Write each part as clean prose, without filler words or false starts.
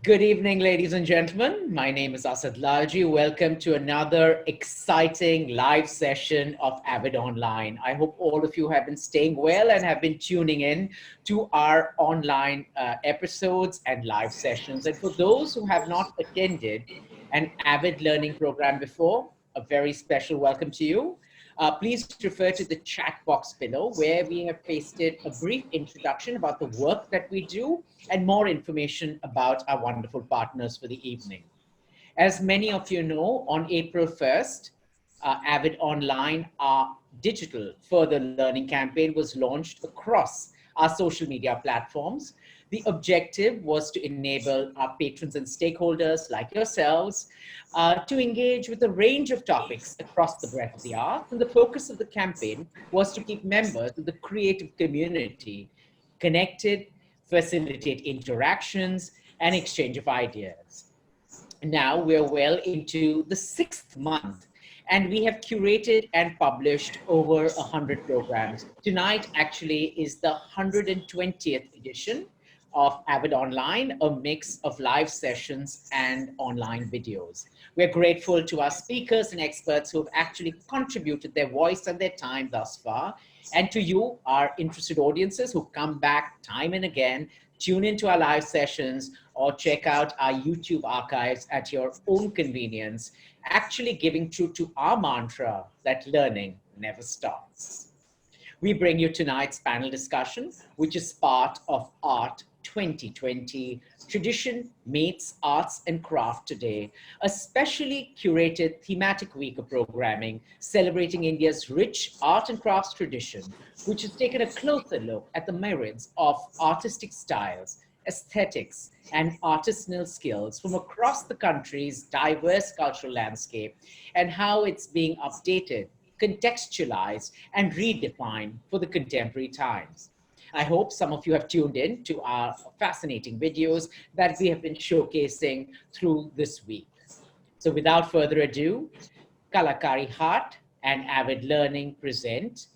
Good evening, ladies and gentlemen. My name is Asad Lalji. Welcome to another exciting live session of Avid Online. I hope all of you have been staying well and have been tuning in to our online episodes and live sessions. And for those who have not attended an Avid Learning program before, a very special welcome to you. Please refer to the chat box below where we have pasted a brief introduction about the work that we do and more information about our wonderful partners for the evening. As many of you know, on April 1st, Avid Online, our digital further learning campaign was launched across our social media platforms. The objective was to enable our patrons and stakeholders like yourselves to engage with a range of topics across the breadth of the arts. And the focus of the campaign was to keep members of the creative community connected, facilitate interactions, and exchange of ideas. Now we're well into the 6th month, and we have curated and published over 100 programs. Tonight actually is the 120th edition of Avid Online, a mix of live sessions and online videos. We're grateful to our speakers and experts who have actually contributed their voice and their time thus far, and to you, our interested audiences who come back time and again, tune into our live sessions, or check out our YouTube archives at your own convenience, actually giving true to our mantra that learning never stops. We bring you tonight's panel discussion, which is part of Art 2020, Tradition Meets Arts and Craft Today, a specially curated thematic week of programming celebrating India's rich art and crafts tradition, which has taken a closer look at the myriads of artistic styles, aesthetics, and artisanal skills from across the country's diverse cultural landscape and how it's being updated, contextualized, and redefined for the contemporary times. I hope some of you have tuned in to our fascinating videos that we have been showcasing through this week. So without further ado, Kalakari Haat and Avid Learning present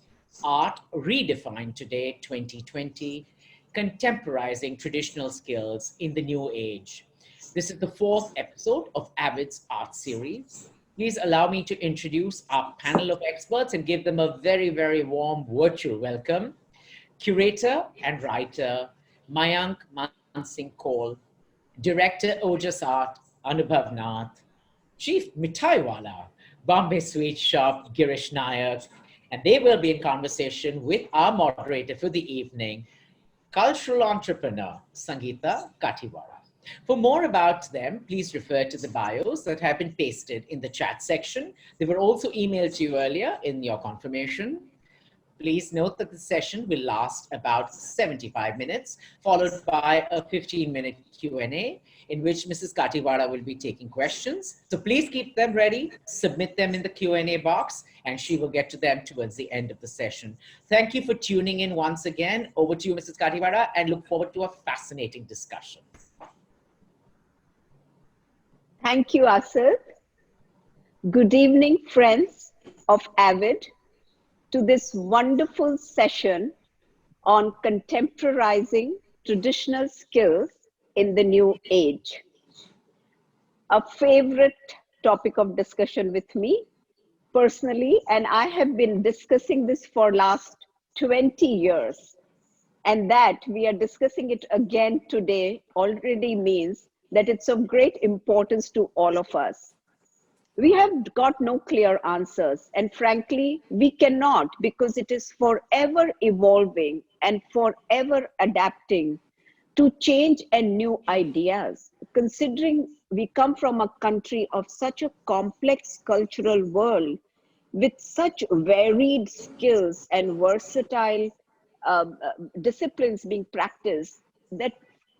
Art Redefined Today 2020, Contemporizing Traditional Skills in the New Age. This is the 4th episode of Avid's Art Series. Please allow me to introduce our panel of experts and give them a very, very warm virtual welcome. Curator and writer, Mayank Mansingh Kaul, Director Ojas Art, Anubhav Nath, Chief Mithaiwala, Bombay Sweet Shop, Girish Nayak, and they will be in conversation with our moderator for the evening, cultural entrepreneur, Sangeeta Katiwara. For more about them, please refer to the bios that have been pasted in the chat section. They were also emailed to you earlier in your confirmation. Please note that the session will last about 75 minutes, followed by a 15-minute Q&A in which Mrs. Katiwara will be taking questions. So please keep them ready, submit them in the Q&A box, and she will get to them towards the end of the session. Thank you for tuning in once again. Over to you, Mrs. Katiwara, and look forward to a fascinating discussion. Thank you, Asad. Good evening, friends of Avid, to this wonderful session on contemporizing traditional skills in the new age. A favorite topic of discussion with me personally, and I have been discussing this for last 20 years. And that we are discussing it again today already means that it's of great importance to all of us. We have got no clear answers, and frankly, we cannot, because it is forever evolving and forever adapting to change and new ideas. Considering we come from a country of such a complex cultural world with such varied skills and versatile disciplines being practiced, that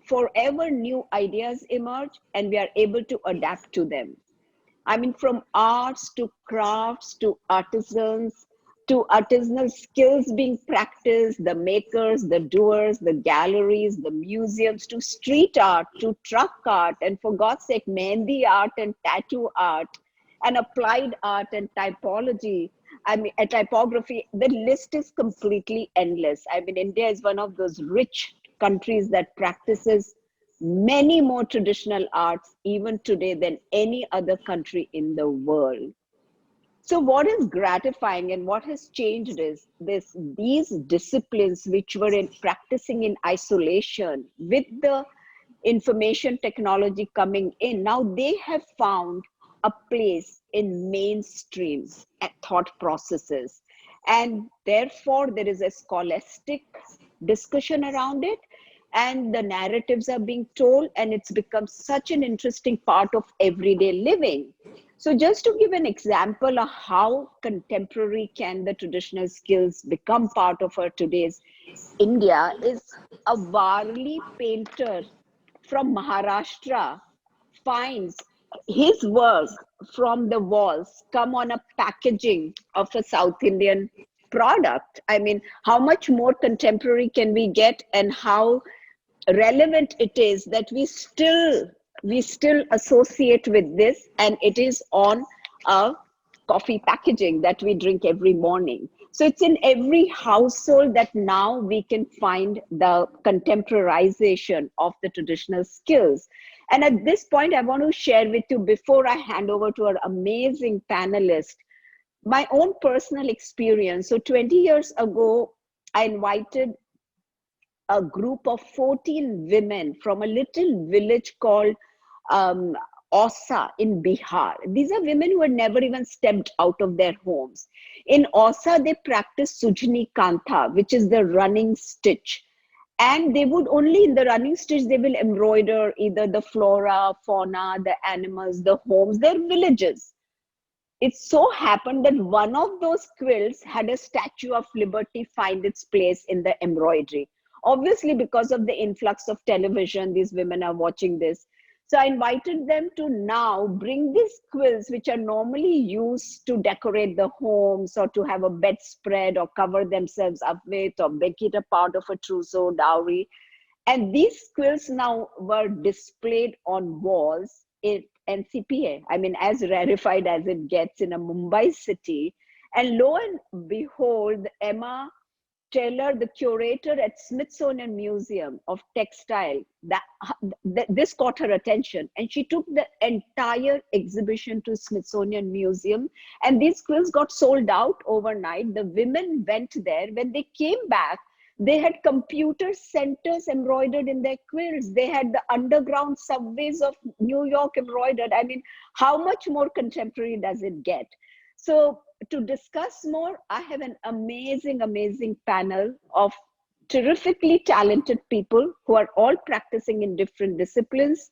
forever new ideas emerge and we are able to adapt to them. I mean, from arts to crafts to artisans to artisanal skills being practiced, the makers, the doers, the galleries, the museums, to street art, to truck art, and for God's sake, mehndi art and tattoo art, and applied art and typology. I mean, a typography, the list is completely endless. I mean, India is one of those rich countries that practices many more traditional arts even today than any other country in the world. So what is gratifying and what has changed is these disciplines which were practicing in isolation with the information technology coming in, now they have found a place in mainstream thought processes. And therefore, there is a scholastic discussion around it, and the narratives are being told, and it's become such an interesting part of everyday living. So just to give an example of how contemporary can the traditional skills become part of our today's India is a Varli painter from Maharashtra finds his work from the walls come on a packaging of a South Indian product. I mean, how much more contemporary can we get, and how relevant it is that we still associate with this, and it is on a coffee packaging that we drink every morning. So it's in every household that now we can find the contemporarization of the traditional skills. And at this point, I want to share with you, before I hand over to our amazing panelist, my own personal experience. So 20 years ago, I invited a group of 14 women from a little village called Osa in Bihar. These are women who had never even stepped out of their homes. In Osa, they practice Sujni Kantha, which is the running stitch. And they would only, in the running stitch, they will embroider either the flora, fauna, the animals, the homes, their villages. It so happened that one of those quilts had a Statue of Liberty find its place in the embroidery. Obviously, because of the influx of television, these women are watching this. So I invited them to now bring these quilts, which are normally used to decorate the homes or to have a bedspread or cover themselves up with or make it a part of a trousseau, dowry. And these quilts now were displayed on walls in NCPA. I mean, as rarefied as it gets in a Mumbai city. And lo and behold, Emma Taylor, the curator at Smithsonian Museum of Textile, this caught her attention, and she took the entire exhibition to Smithsonian Museum, and these quilts got sold out overnight. The women went there. When they came back, they had computer centers embroidered in their quilts. They had the underground subways of New York embroidered. I mean, how much more contemporary does it get? So to discuss more, I have an amazing, amazing panel of terrifically talented people who are all practicing in different disciplines.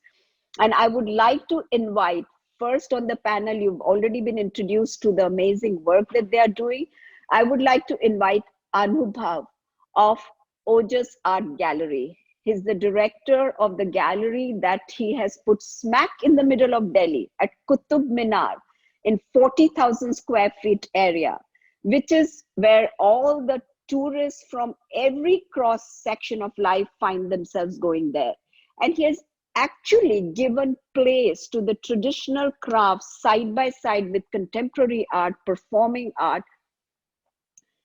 And I would like to invite, first on the panel, you've already been introduced to the amazing work that they are doing. I would like to invite Anubhav of Ojas Art Gallery. He's the director of the gallery that he has put smack in the middle of Delhi at Qutub Minar, in 40,000 square feet area, which is where all the tourists from every cross section of life find themselves going there. And he has actually given place to the traditional crafts side by side with contemporary art, performing art.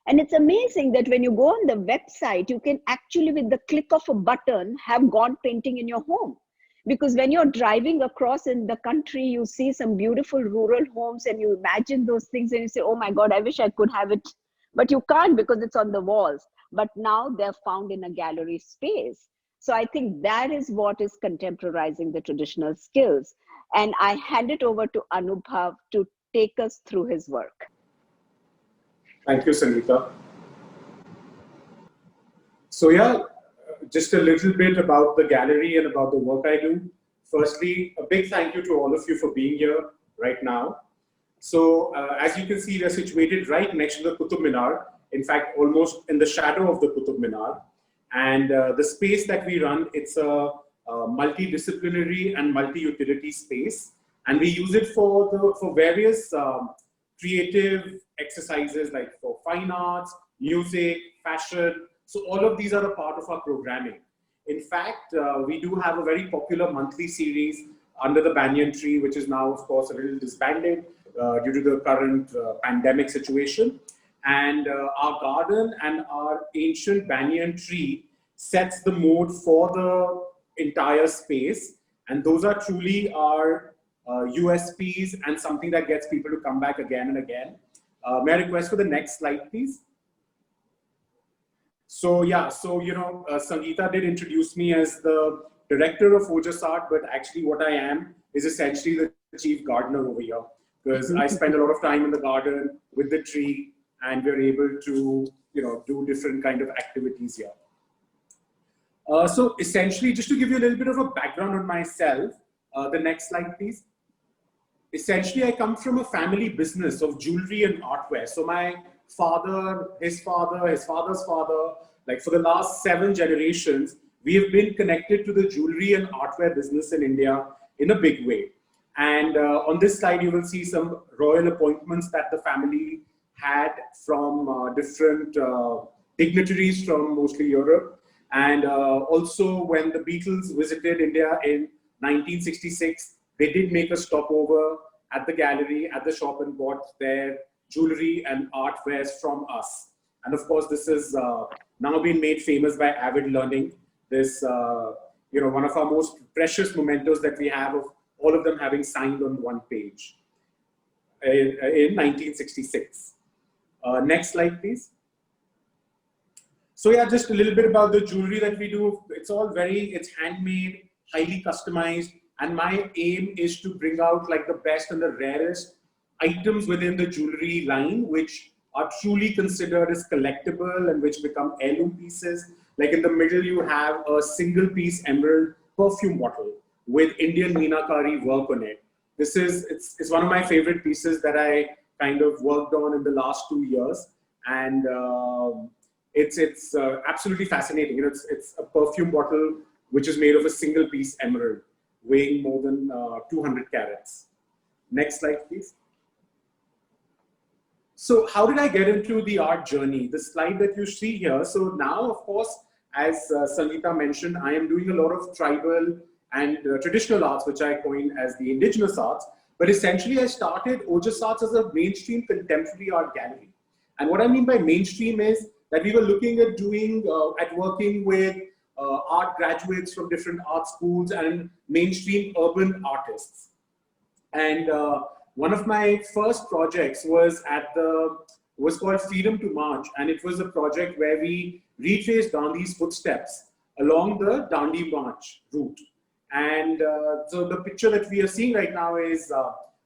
And it's amazing that when you go on the website, you can actually, with the click of a button, have God painting in your home. Because when you're driving across in the country, you see some beautiful rural homes and you imagine those things and you say, oh my God, I wish I could have it. But you can't because it's on the walls. But now they're found in a gallery space. So I think that is what is contemporizing the traditional skills. And I hand it over to Anubhav to take us through his work. Thank you, Sangeeta. So yeah, just a little bit about the gallery and about the work I do. Firstly, a big thank you to all of you for being here right now. So as you can see, we are situated right next to the Qutub Minar. In fact, almost in the shadow of the Qutub Minar. And the space that we run, it's a multidisciplinary and multi-utility space. And we use it for various creative exercises, like for fine arts, music, fashion. So all of these are a part of our programming. In fact, we do have a very popular monthly series under the banyan tree, which is now, of course, a little disbanded due to the current pandemic situation. And our garden and our ancient banyan tree sets the mood for the entire space. And those are truly our USPs and something that gets people to come back again and again. May I request for the next slide, please? So yeah, so Sangeeta did introduce me as the director of Ojas Art, but actually what I am is essentially the chief gardener over here, because I spend a lot of time in the garden with the tree, and we're able to do different kind of activities here. So essentially, just to give you a little bit of a background on myself, the next slide, please. Essentially, I come from a family business of jewelry and artware. So my father, his father's father, like for the last 7 generations, we have been connected to the jewelry and artware business in India in a big way. And on this slide, you will see some royal appointments that the family had from different dignitaries from mostly Europe. And also when the Beatles visited India in 1966, they did make a stopover at the gallery, at the shop, and bought their jewelry and artwares from us. And of course, this is now been made famous by Avid Learning. This, one of our most precious mementos that we have of all of them having signed on one page in 1966. Next slide, please. So yeah, just a little bit about the jewelry that we do. It's handmade, highly customized. And my aim is to bring out like the best and the rarest items within the jewelry line, which are truly considered as collectible and which become heirloom pieces. Like in the middle, you have a single piece emerald perfume bottle with Indian Meenakari work on it. It's one of my favorite pieces that I kind of worked on in the last 2 years. And it's absolutely fascinating. It's a perfume bottle which is made of a single piece emerald, weighing more than 200 carats. Next slide, please. So how did I get into the art journey? The slide that you see here. So now, of course, as Sangeeta mentioned, I am doing a lot of tribal and traditional arts, which I coined as the indigenous arts. But essentially, I started Ojas Arts as a mainstream contemporary art gallery. And what I mean by mainstream is that we were looking at working with art graduates from different art schools and mainstream urban artists. And one of my first projects was called Freedom to March, and it was a project where we retraced Gandhi's footsteps along the Dandi March route. And so the picture that we are seeing right now is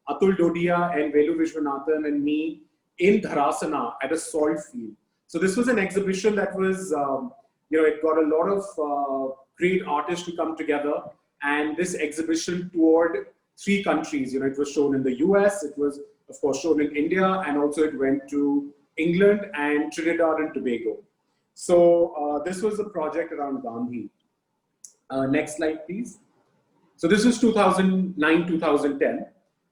Atul Dodia and Velu Vishwanathan and me in Dharasana at a salt field. So this was an exhibition that was, it got a lot of great artists to come together, and this exhibition toured 3 countries. It was shown in the US, it was of course shown in India, and also it went to England and Trinidad and Tobago. So this was a project around Gandhi. Next slide, please. So this was 2009, 2010.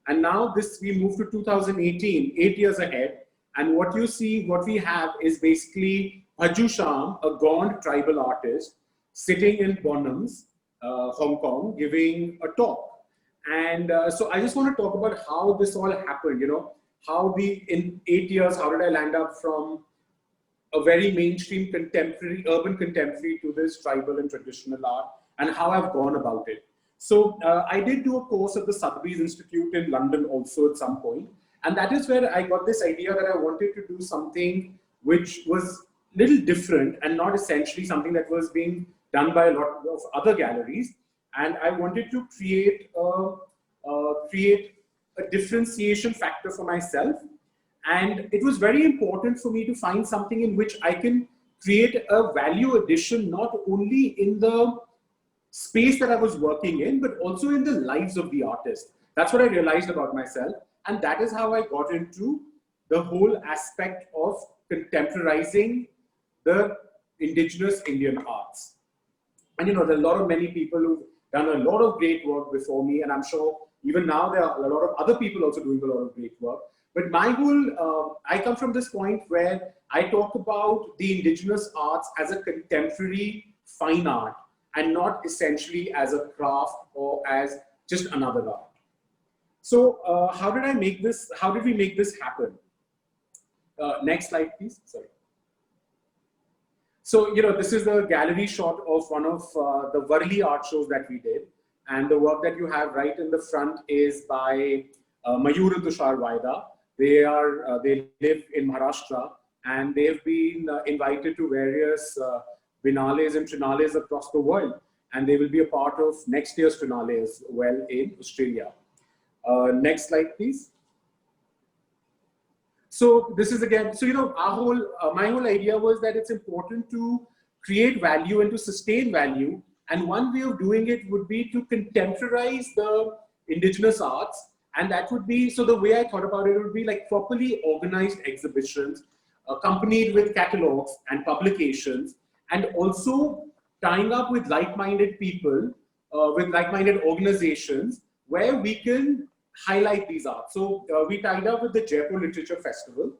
And now we moved to 2018, 8 years ahead. And what we have is basically Bhaju Sham, a Gond tribal artist, sitting in Bonhams, Hong Kong, giving a talk. And so I just want to talk about how this all happened, in 8 years, how did I land up from a very mainstream urban contemporary to this tribal and traditional art, and how I've gone about it. So I did do a course at the Sotheby's Institute in London also at some point. And that is where I got this idea that I wanted to do something which was a little different and not essentially something that was being done by a lot of other galleries. And I wanted to create a differentiation factor for myself. And it was very important for me to find something in which I can create a value addition, not only in the space that I was working in, but also in the lives of the artists. That's what I realized about myself. And that is how I got into the whole aspect of contemporizing the indigenous Indian arts. And there are many people who've done a lot of great work before me, and I'm sure even now there are a lot of other people also doing a lot of great work. But my whole, I come from this point where I talk about the indigenous arts as a contemporary fine art and not essentially as a craft or as just another art. So how did we make this happen? Next slide, please. Sorry. So, this is the gallery shot of one of the Varli art shows that we did. And the work that you have right in the front is by Mayur and Tushar Vaida. They live in Maharashtra, and they've been invited to various Biennales and Triennales across the world. And they will be a part of next year's Triennale as well in Australia. Next slide, please. So this is again, so my whole idea was that it's important to create value and to sustain value. And one way of doing it would be to contemporize the indigenous arts. And that would be, so the way I thought about it would be like properly organized exhibitions, accompanied with catalogs and publications, and also tying up with like-minded people, with like-minded organizations, where we can highlight these arts. So we tied up with the Jaipur Literature Festival,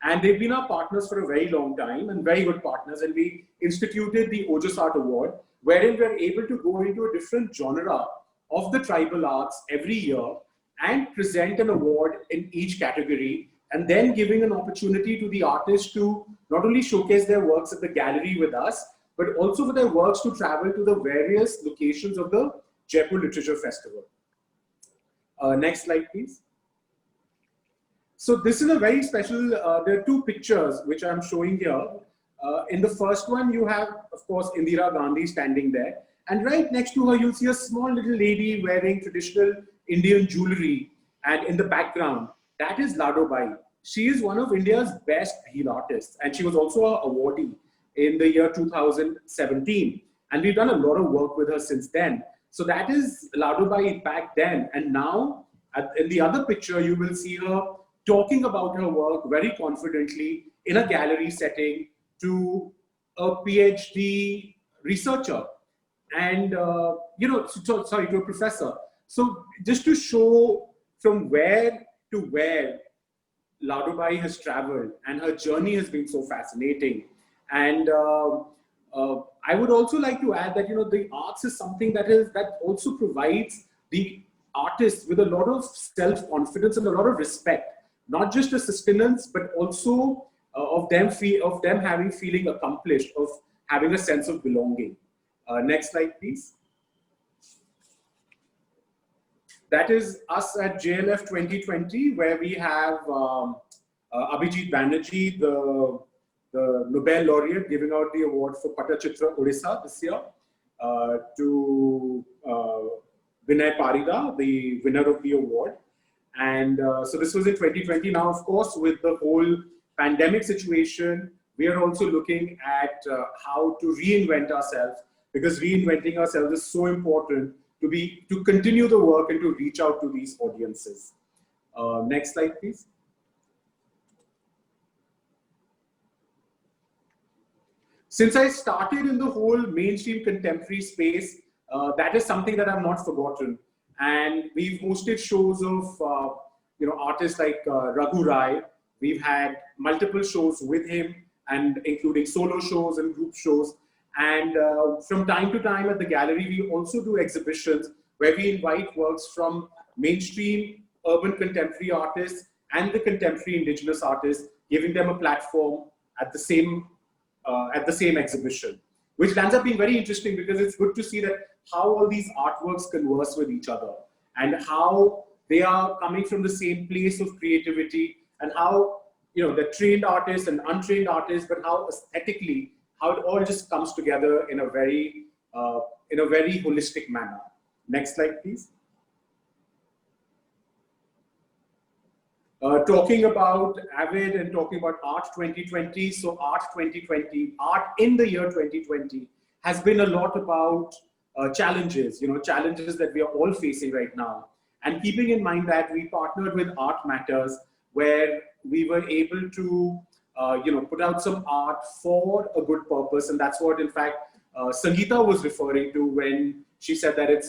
and they've been our partners for a very long time and very good partners. And we instituted the Ojas Art Award, wherein we're able to go into a different genre of the tribal arts every year and present an award in each category, and then giving an opportunity to the artists to not only showcase their works at the gallery with us, but also for their works to travel to the various locations of the Jaipur Literature Festival. Next slide, please. So this is a very special, there are two pictures which I'm showing here. In the first one, you have, of course, Indira Gandhi standing there. And right next to her, you'll see a small little lady wearing traditional Indian jewelry. And in the background, that is Ladobai. She is one of India's best Bhil artists. And she was also an awardee in the year 2017. And we've done a lot of work with her since then. So that is Ladobai back then. And now, in the other picture, you will see her talking about her work very confidently in a gallery setting to a PhD researcher and, to a professor. So just to show from where to where Ladobai has traveled, and her journey has been so fascinating. And I would also like to add that, the arts is something that also provides the artists with a lot of self-confidence and a lot of respect, not just the sustenance, but also of them feeling accomplished, of having a sense of belonging. Next slide, please. That is us at JLF 2020, where we have Abhijit Banerjee, the Nobel laureate, giving out the award for Patachitra Odisha this year to Vinay Parida, the winner of the award. And so this was in 2020. Now, of course, with the whole pandemic situation, we are also looking at how to reinvent ourselves, because reinventing ourselves is so important to continue the work and to reach out to these audiences. Next slide, please. Since I started in the whole mainstream contemporary space, that is something that I've not forgotten. And we've hosted shows of artists like Raghu Rai. We've had multiple shows with him, and including solo shows and group shows. And from time to time at the gallery, we also do exhibitions where we invite works from mainstream urban contemporary artists and the contemporary indigenous artists, giving them a platform at the same exhibition, which ends up being very interesting, because it's good to see that how all these artworks converse with each other and how they are coming from the same place of creativity, and how the trained artists and untrained artists, but how aesthetically, how it all just comes together in a very holistic manner. Next slide, please. Talking about AVID and talking about Art 2020. So Art 2020, art in the year 2020 has been a lot about challenges, challenges that we are all facing right now. And keeping in mind that we partnered with Art Matters, where we were able to put out some art for a good purpose. And that's what, in fact, Sangeeta was referring to when she said that it's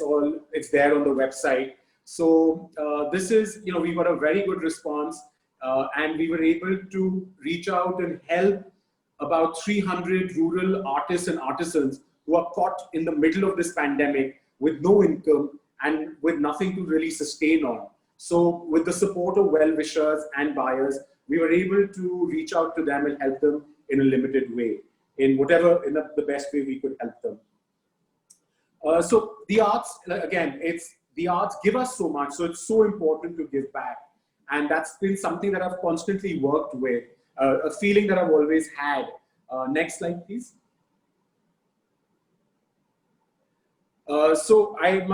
there on the website. So this is, we got a very good response, and we were able to reach out and help about 300 rural artists and artisans who are caught in the middle of this pandemic with no income and with nothing to really sustain on. So with the support of well-wishers and buyers, we were able to reach out to them and help them in a limited way. in the best way we could help them. So the arts, again, the arts give us so much, so it's so important to give back. And that's been something that I've constantly worked with, a feeling that I've always had. Next slide, please. So I'm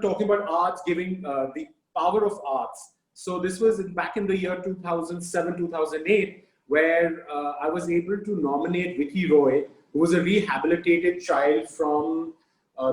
talking about arts, giving the power of arts. So this was back in the year 2007, 2008, where I was able to nominate Vicky Roy, who was a rehabilitated child from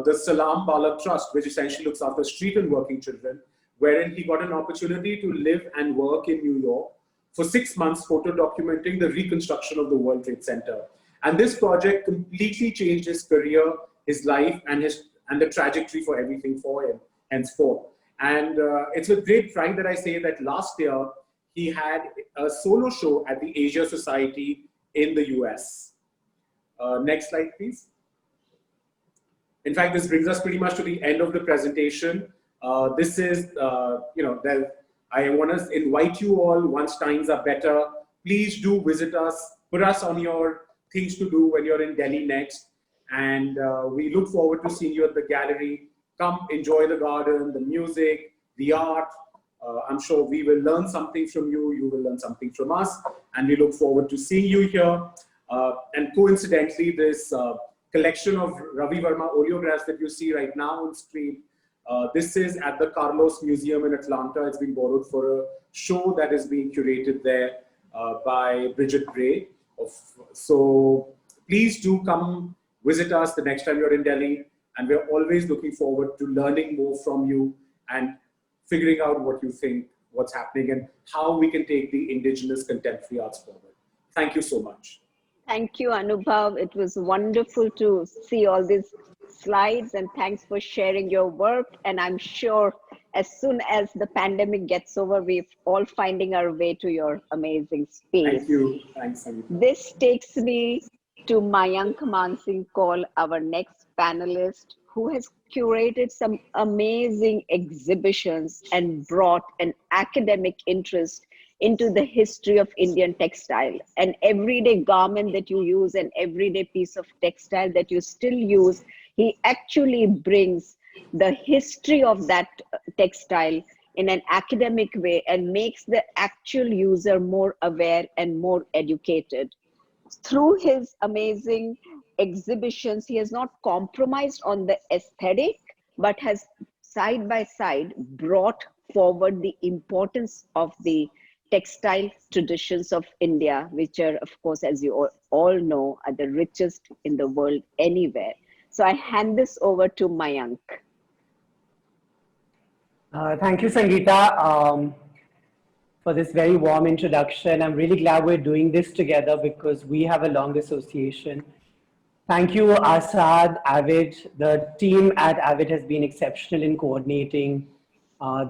the Salam Balak Trust, which essentially looks after street and working children, wherein he got an opportunity to live and work in New York for 6 months, photo documenting the reconstruction of the World Trade Center. And this project completely changed his career, his life, and the trajectory for everything for him henceforth. And it's with great pride that I say that last year he had a solo show at the Asia Society in the US. Next slide, please. In fact, this brings us pretty much to the end of the presentation. This is, I want to invite you all, once times are better, please do visit us, put us on your things to do when you're in Delhi next. And we look forward to seeing you at the gallery. Come enjoy the garden, the music, the art. I'm sure we will learn something from you. You will learn something from us. And we look forward to seeing you here. And coincidentally, this collection of Ravi Verma oleographs that you see right now on screen, this is at the Carlos Museum in Atlanta. It's been borrowed for a show that is being curated there by Bridget Gray. So please do come visit us the next time you're in Delhi. And we're always looking forward to learning more from you and figuring out what you think, what's happening, and how we can take the indigenous contemporary arts forward. Thank you so much. Thank you, Anubhav. It was wonderful to see all these slides, and thanks for sharing your work. And I'm sure as soon as the pandemic gets over, we're all finding our way to your amazing space. Thank you. Thanks, Anita. This takes me to Mayank Mansingh Kaul, our next panelist, who has curated some amazing exhibitions and brought an academic interest into the history of Indian textile. An everyday garment that you use, an everyday piece of textile that you still use, he actually brings the history of that textile in an academic way and makes the actual user more aware and more educated. Through his amazing exhibitions, he has not compromised on the aesthetic, but has side by side brought forward the importance of the textile traditions of India, which are, of course, as you all know, are the richest in the world anywhere. So I hand this over to Mayank. Thank you, Sangeeta, for this very warm introduction. I'm really glad we're doing this together because we have a long association. Thank you, Asad, Avid. The team at Avid has been exceptional in coordinating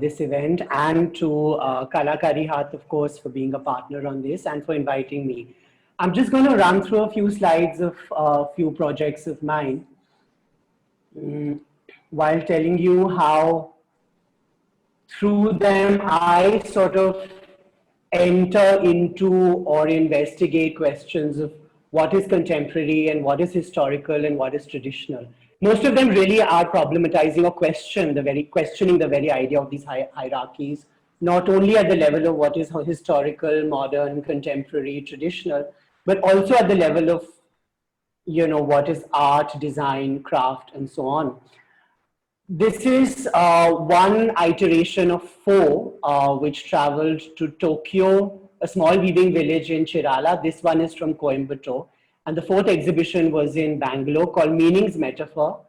this event, and to Kalakari Hath, of course, for being a partner on this and for inviting me. I'm just going to run through a few slides of a few projects of mine while telling you how through them I sort of enter into or investigate questions of what is contemporary and what is historical and what is traditional. Most of them really are problematizing or questioning the very idea of these hierarchies, not only at the level of what is historical, modern, contemporary, traditional, but also at the level of, what is art, design, craft, and so on. This is one iteration of 4, which traveled to Tokyo, a small weaving village in Chirala. This one is from Coimbatore. And the 4th exhibition was in Bangalore called Meaning's Metaphor,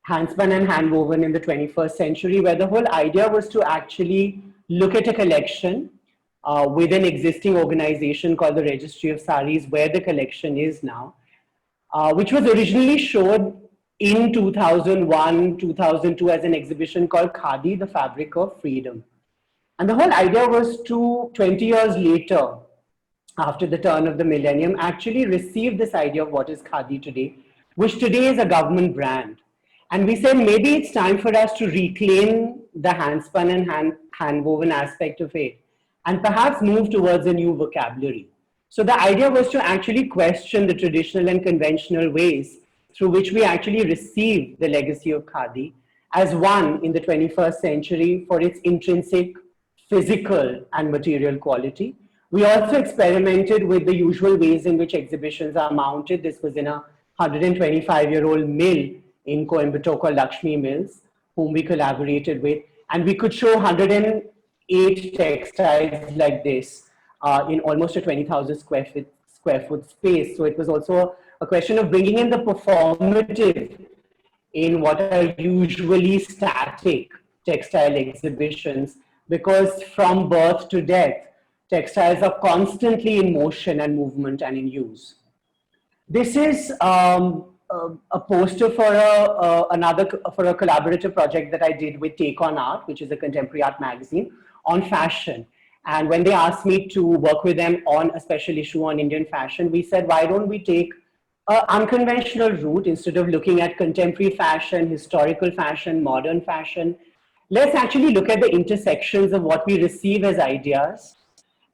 Handspun and Handwoven in the 21st Century, where the whole idea was to actually look at a collection with an existing organization called the Registry of Saris, where the collection is now, which was originally showed in 2001, 2002 as an exhibition called Khadi, the Fabric of Freedom. And the whole idea was to, 20 years later, after the turn of the millennium, actually receive this idea of what is Khadi today, which today is a government brand. And we said, maybe it's time for us to reclaim the handspun and handwoven aspect of it, and perhaps move towards a new vocabulary. So the idea was to actually question the traditional and conventional ways through which we actually receive the legacy of Khadi as one in the 21st century for its intrinsic physical and material quality. We also experimented with the usual ways in which exhibitions are mounted. This was in a 125-year-old mill in Coimbatore called Lakshmi Mills, whom we collaborated with. And we could show 108 textiles like this in almost a 20,000 square foot space. So it was also a question of bringing in the performative in what are usually static textile exhibitions, because from birth to death, textiles are constantly in motion and movement and in use. This is a poster for a collaborative project that I did with Take On Art, which is a contemporary art magazine, on fashion. And when they asked me to work with them on a special issue on Indian fashion, we said, why don't we take an unconventional route instead of looking at contemporary fashion, historical fashion, modern fashion? Let's actually look at the intersections of what we receive as ideas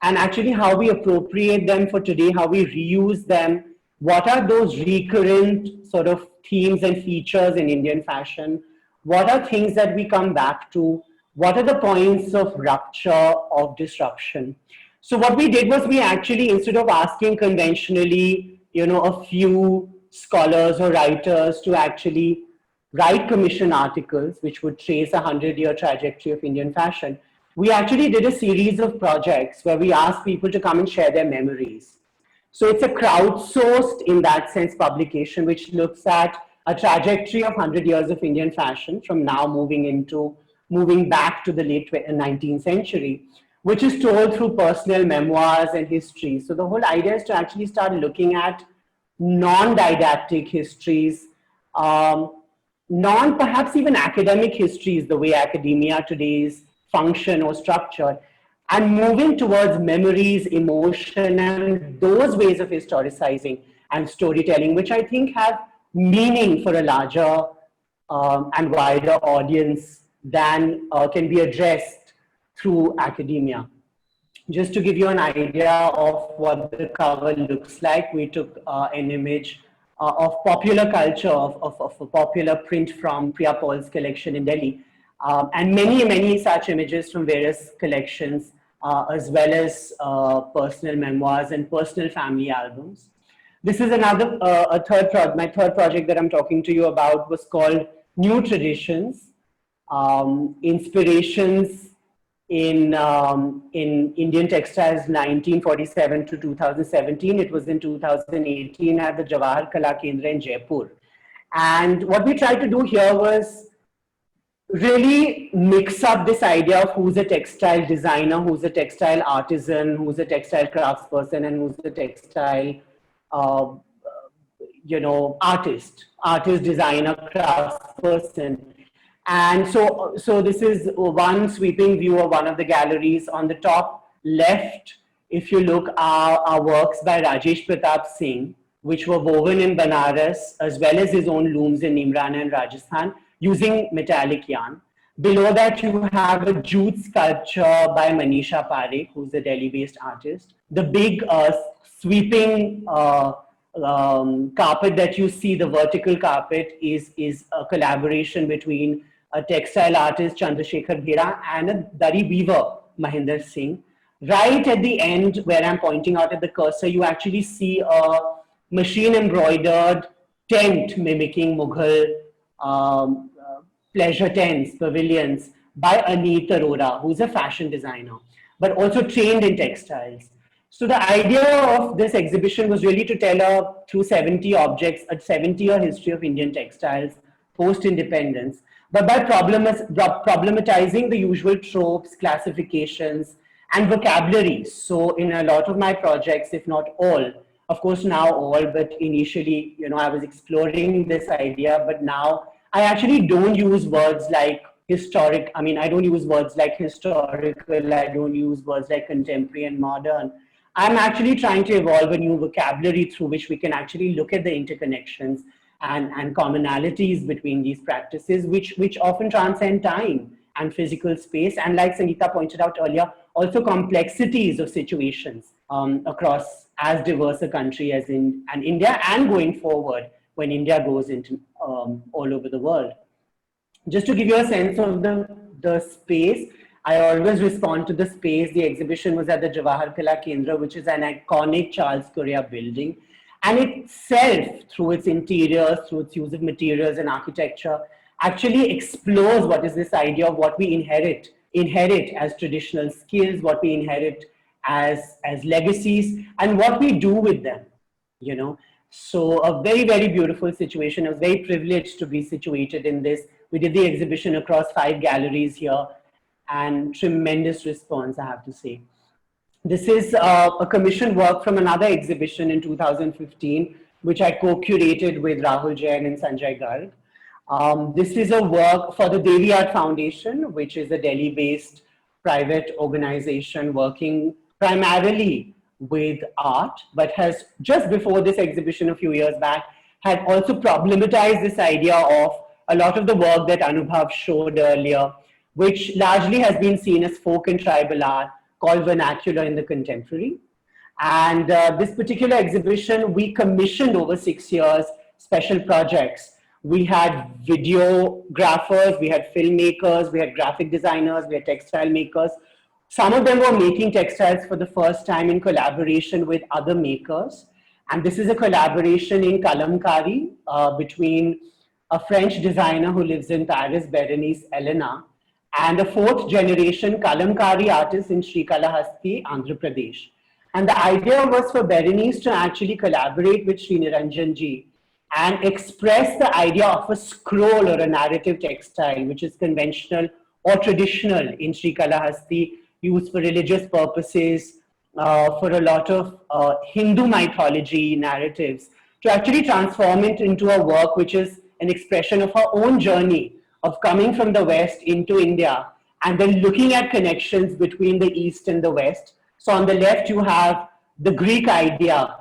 and actually how we appropriate them for today, how we reuse them. What are those recurrent sort of themes and features in Indian fashion? What are things that we come back to? What are the points of rupture, of disruption? So what we did was we actually, instead of asking conventionally, a few scholars or writers to actually write commission articles, which would trace a 100-year trajectory of Indian fashion, we actually did a series of projects where we asked people to come and share their memories. So it's a crowdsourced, in that sense, publication, which looks at a trajectory of 100 years of Indian fashion from now moving back to the late 19th century, which is told through personal memoirs and history. So the whole idea is to actually start looking at non-didactic histories, perhaps even academic histories, the way academia today is function or structure, and moving towards memories, emotion, and those ways of historicizing and storytelling, which I think have meaning for a larger and wider audience than can be addressed through academia. Just to give you an idea of what the cover looks like, we took an image of popular culture, of a popular print from Priya Paul's collection in Delhi, and many such images from various collections, as well as personal memoirs and personal family albums. This is another, my third project that I'm talking to you about was called New Traditions, Inspirations in Indian Textiles 1947 to 2017. It was in 2018 at the Jawahar Kala Kendra in Jaipur. And what we tried to do here was really mix up this idea of who's a textile designer, who's a textile artisan, who's a textile craftsperson, and who's a textile, artist, designer, craftsperson. And so this is one sweeping view of one of the galleries. On the top left, if you look, are works by Rajesh Pratap Singh, which were woven in Banaras, as well as his own looms in Nimrana and Rajasthan, using metallic yarn. Below that, you have a jute sculpture by Manisha Parekh, who's a Delhi-based artist. The big sweeping carpet that you see, the vertical carpet, is a collaboration between a textile artist, Chandrasekhar Bhera, and a Dari weaver, Mahinder Singh. Right at the end, where I'm pointing out at the cursor, you actually see a machine-embroidered tent mimicking Mughal pleasure tents, pavilions, by Aneet Arora, who's a fashion designer, but also trained in textiles. So the idea of this exhibition was really to tell through 70 objects, a 70-year history of Indian textiles post-independence, but by problematizing the usual tropes, classifications, and vocabularies. So in a lot of my projects, if not all, of course now all, but initially, I was exploring this idea, but now I actually don't use words like historic. I mean, I don't use words like historical. I don't use words like contemporary and modern. I'm actually trying to evolve a new vocabulary through which we can actually look at the interconnections and commonalities between these practices, which often transcend time and physical space. And like Sangeeta pointed out earlier, also complexities of situations across as diverse a country as in and India, and going forward when India goes into all over the world. Just to give you a sense of the space, I always respond to the space. The exhibition was at the Jawahar Kala Kendra, which is an iconic Charles Correa building. And itself, through its interiors, through its use of materials and architecture, actually explores what is this idea of what we inherit as traditional skills, what we inherit as legacies, and what we do with them, you know. So a very, very beautiful situation. I was very privileged to be situated in this. We did the exhibition across 5 galleries here, and tremendous response, I have to say. This is a commissioned work from another exhibition in 2015, which I co-curated with Rahul Jain and Sanjay Garg. This is a work for the Devi Art Foundation, which is a Delhi-based private organization working primarily with art, but has just before this exhibition a few years back, had also problematized this idea of a lot of the work that Anubhav showed earlier, which largely has been seen as folk and tribal art, called vernacular in the contemporary. And this particular exhibition, we commissioned over 6 years special projects. We had videographers, we had filmmakers, we had graphic designers, we had textile makers. Some of them were making textiles for the first time in collaboration with other makers. And this is a collaboration in Kalamkari between a French designer who lives in Paris, Berenice Elena, and a 4th generation Kalamkari artist in Srikalahasti, Andhra Pradesh. And the idea was for Berenice to actually collaborate with Sriniranjan ji and express the idea of a scroll or a narrative textile, which is conventional or traditional in Srikalahasti, used for religious purposes, for a lot of Hindu mythology narratives, to actually transform it into a work which is an expression of her own journey of coming from the West into India, and then looking at connections between the East and the West. So on the left, you have the Greek idea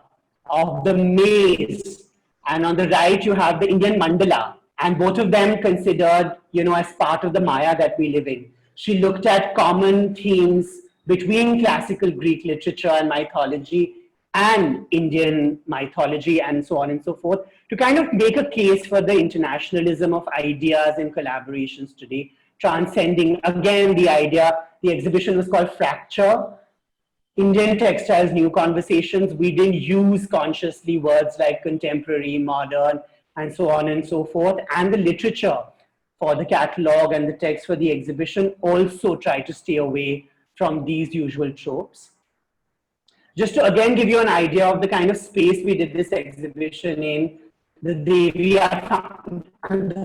of the maze, and on the right, you have the Indian mandala, and both of them considered, you know, as part of the Maya that we live in. She looked at common themes between classical Greek literature and mythology and Indian mythology and so on and so forth, to kind of make a case for the internationalism of ideas and collaborations today, transcending, again, the idea. The exhibition was called Fracture, Indian Textiles, New Conversations. We didn't use consciously words like contemporary, modern, and so on and so forth. And the literature for the catalog and the text for the exhibition also try to stay away from these usual tropes. Just to again give you an idea of the kind of space we did this exhibition in, the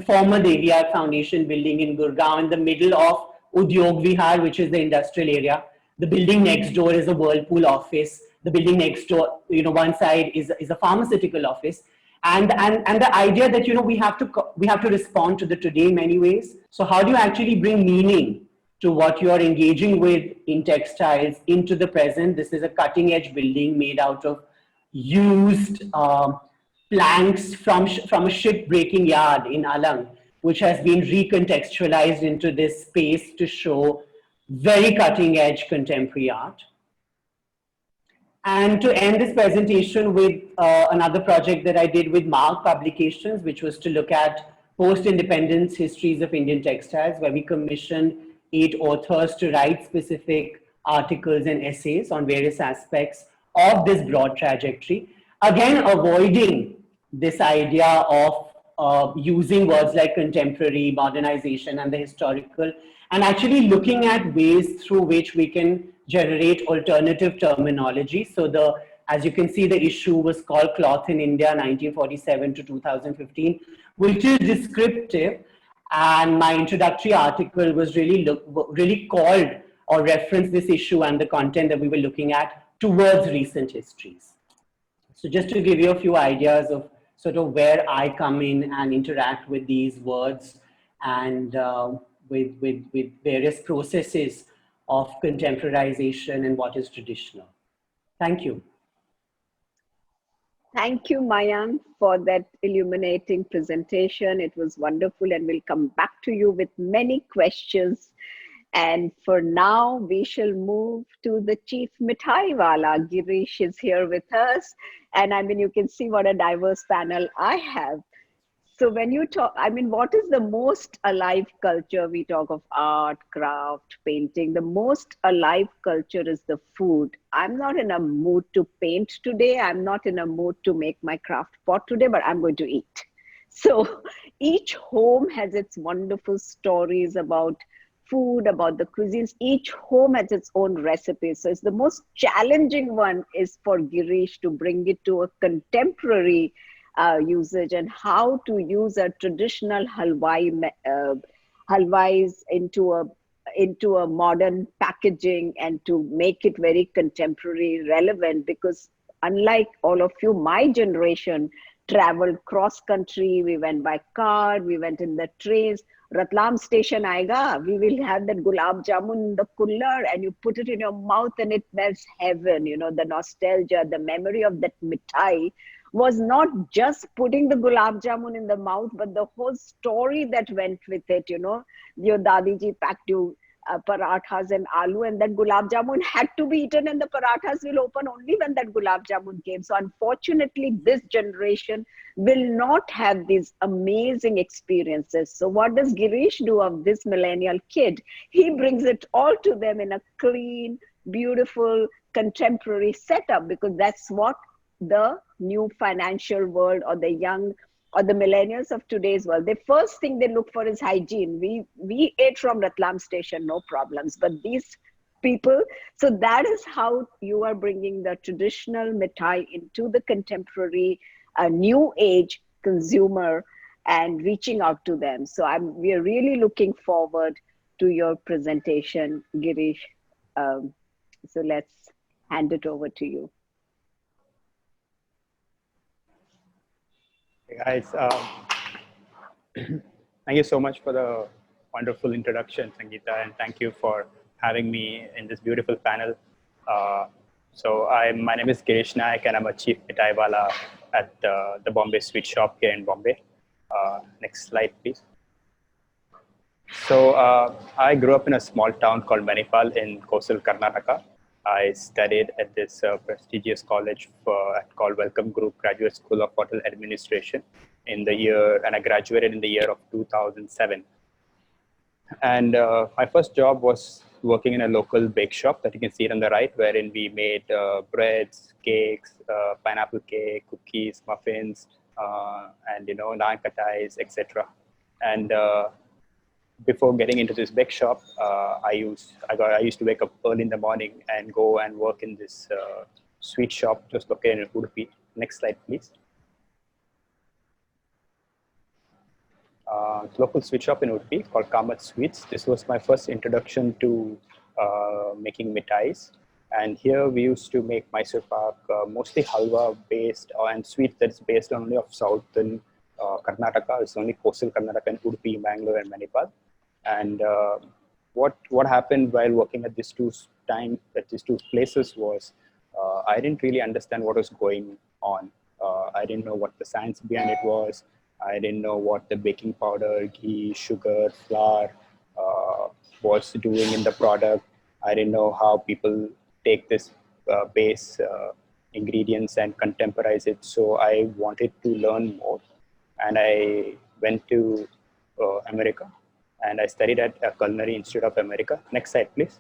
former Devi Art Foundation building in Gurgaon, in the middle of Udyog Vihar, which is the industrial area. The building next door is a Whirlpool office. The building next door, you know, one side is a pharmaceutical office. And the idea that, you know, we have to respond to the today in many ways. So how do you actually bring meaning to what you are engaging with in textiles into the present? This is a cutting edge building made out of used planks from a ship breaking yard in Alang, which has been recontextualized into this space to show very cutting edge contemporary art. And to end this presentation with another project that I did with Mark Publications, which was to look at post-independence histories of Indian textiles, where we commissioned 8 authors to write specific articles and essays on various aspects of this broad trajectory. Again, avoiding this idea of using words like contemporary, modernization, and the historical, and actually looking at ways through which we can generate alternative terminology. So as you can see, the issue was called Cloth in India, 1947 to 2015, which is descriptive. And my introductory article was really called or referenced this issue and the content that we were looking at towards recent histories. So just to give you a few ideas of sort of where I come in and interact with these words and with various processes of contemporarization and what is traditional. Thank you. Thank you, Mayank, for that illuminating presentation. It was wonderful, and we'll come back to you with many questions And for now, we shall move to the chief mithai wala. Girish is here with us. And I mean, you can see what a diverse panel I have. So when you talk, I mean, what is the most alive culture? We talk of art, craft, painting. The most alive culture is the food. I'm not in a mood to paint today. I'm not in a mood to make my craft pot today, but I'm going to eat. So each home has its wonderful stories about food, about the cuisines. Each home has its own recipes. So it's the most challenging one is for Girish to bring it to a contemporary usage, and how to use a traditional halwais into a modern packaging and to make it very contemporary relevant. Because unlike all of you, my generation traveled cross country, we went by car, we went in the trains. Ratlam station aega, we will have that gulab jamun in the cooler, and you put it in your mouth and it melts heaven. You know, the nostalgia, the memory of that mithai was not just putting the gulab jamun in the mouth, but the whole story that went with it. You know, your dadiji packed you parathas and aloo, and that gulab jamun had to be eaten, and the parathas will open only when that gulab jamun came. So unfortunately, this generation will not have these amazing experiences. So what does Girish do of this millennial kid? He brings it all to them in a clean, beautiful, contemporary setup, because that's what the new financial world, or the young, or the millennials of today's world, the first thing they look for is hygiene. We ate from Ratlam station, no problems. But these people, so that is how you are bringing the traditional mithai into the contemporary, new age consumer, and reaching out to them. So we are really looking forward to your presentation, Girish. So let's hand it over to you. Hey guys, thank you so much for the wonderful introduction, Sangeeta, and thank you for having me in this beautiful panel. My name is Girish Naik, and I'm a chief mithai wala at the Bombay Sweet Shop here in Bombay. Next slide, please. So I grew up in a small town called Manipal in coastal Karnataka. I studied at this prestigious college called Welcome Group Graduate School of Hotel Administration and I graduated in the year of 2007. And my first job was working in a local bake shop that you can see it on the right, wherein we made breads, cakes, pineapple cake, cookies, muffins, and naan katais, etc. And before getting into this bake shop, I used to wake up early in the morning and go and work in this sweet shop just located in Udupi. Next slide, please. Local sweet shop in Udupi called Kamath Sweets. This was my first introduction to making mithais. And here we used to make Mysore Pak, mostly halwa based and sweet that's based only of southern Karnataka. It's only coastal Karnataka and Udupi, Bangalore, and Manipal. And what happened while working at these two places was I didn't really understand what was going on. I didn't know what the science behind it was. I didn't know what the baking powder, ghee, sugar, flour was doing in the product. I didn't know how people take this base ingredients and contemporize it. So I wanted to learn more. And I went to America. And I studied at Culinary Institute of America. Next slide, please.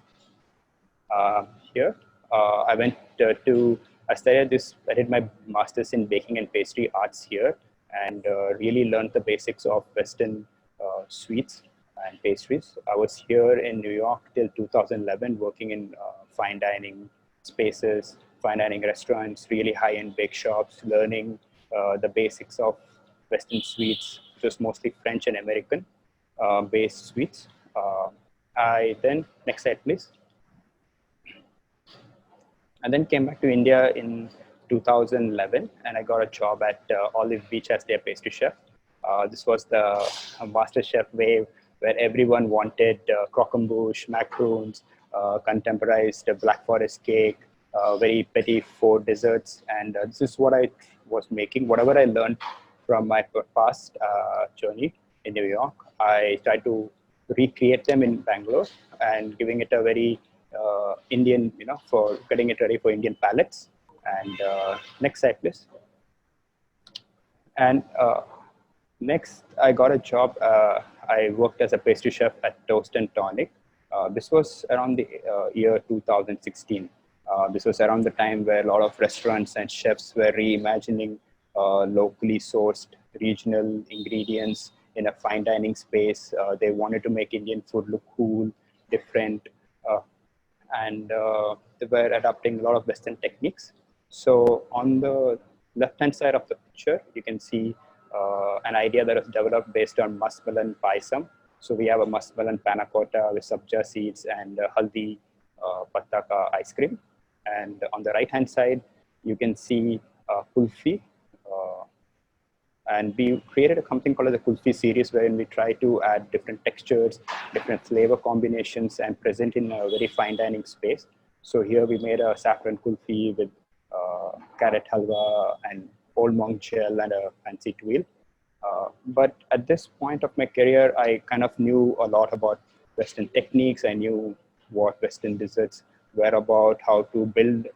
Here, I went I did my master's in baking and pastry arts here, and really learned the basics of Western sweets and pastries. I was here in New York till 2011, working in fine dining spaces, fine dining restaurants, really high-end bake shops, learning the basics of Western sweets, which was mostly French and American based sweets. Next slide, please. And then came back to India in 2011, and I got a job at Olive Beach as their pastry chef. This was the master chef wave where everyone wanted croquembouche, macaroons, contemporized Black Forest cake, very petit four desserts. And this is what I was making. Whatever I learned from my past journey in New York, I tried to recreate them in Bangalore and giving it a very Indian, for getting it ready for Indian palates. And next slide, please. And next, I got a job. I worked as a pastry chef at Toast and Tonic. This was around the year 2016. This was around the time where a lot of restaurants and chefs were reimagining locally sourced regional ingredients in a fine dining space. They wanted to make Indian food look cool, different, and they were adopting a lot of Western techniques. So on the left-hand side of the picture, you can see an idea that was developed based on muskmelon paisam. So we have a muskmelon panna cotta with sabja seeds and haldi pattaka ice cream. And on the right-hand side, you can see kulfi. And we created something called the Kulfi series, wherein we try to add different textures, different flavor combinations, and present in a very fine dining space. So here we made a saffron kulfi with carrot halwa and old monk gel and a fancy tuile. But at this point of my career, I kind of knew a lot about Western techniques. I knew what Western desserts were about, how to build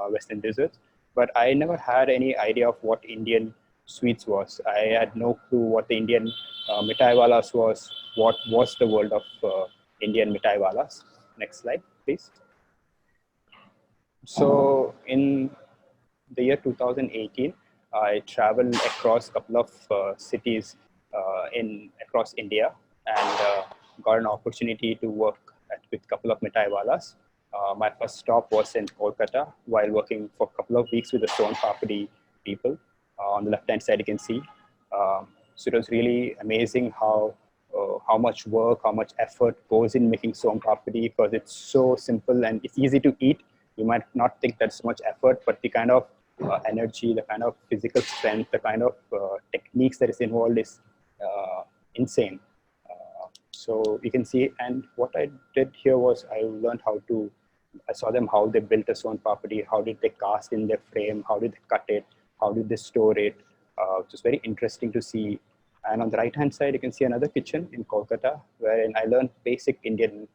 Western desserts. But I never had any idea of what Indian sweets was. I had no clue what the Indian mithai walas was, what was the world of Indian mithai walas. Next slide, please. So in the year 2018, I traveled across a couple of cities across India and got an opportunity to work with a couple of mithai walas. My first stop was in Kolkata while working for a couple of weeks with the Son Papdi people. On the left-hand side, you can see. So it was really amazing how much work, how much effort goes in making Son Papdi, because it's so simple and it's easy to eat. You might not think that's so much effort, but the kind of energy, the kind of physical strength, the kind of techniques that is involved is insane. So you can see, and what I did here was I saw them how they built a Son Papdi, how did they cast in their frame, how did they cut it, how did they store it. Which is very interesting to see. And on the right-hand side, you can see another kitchen in Kolkata, wherein I learned basic Indian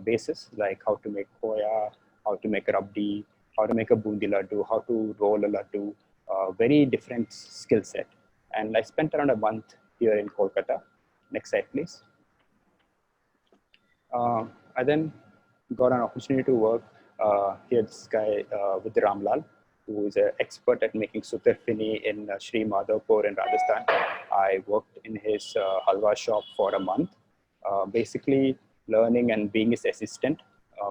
bases, like how to make khoya, how to make a rabdi, how to make a bundi laddu, how to roll a laddu, very different skill set. And I spent around a month here in Kolkata. Next slide, please. I then got an opportunity to work here, this guy with the Ramlal, who is an expert at making sutarfini in Sri Madhavpur in Rajasthan. I worked in his halwa shop for a month, basically learning and being his assistant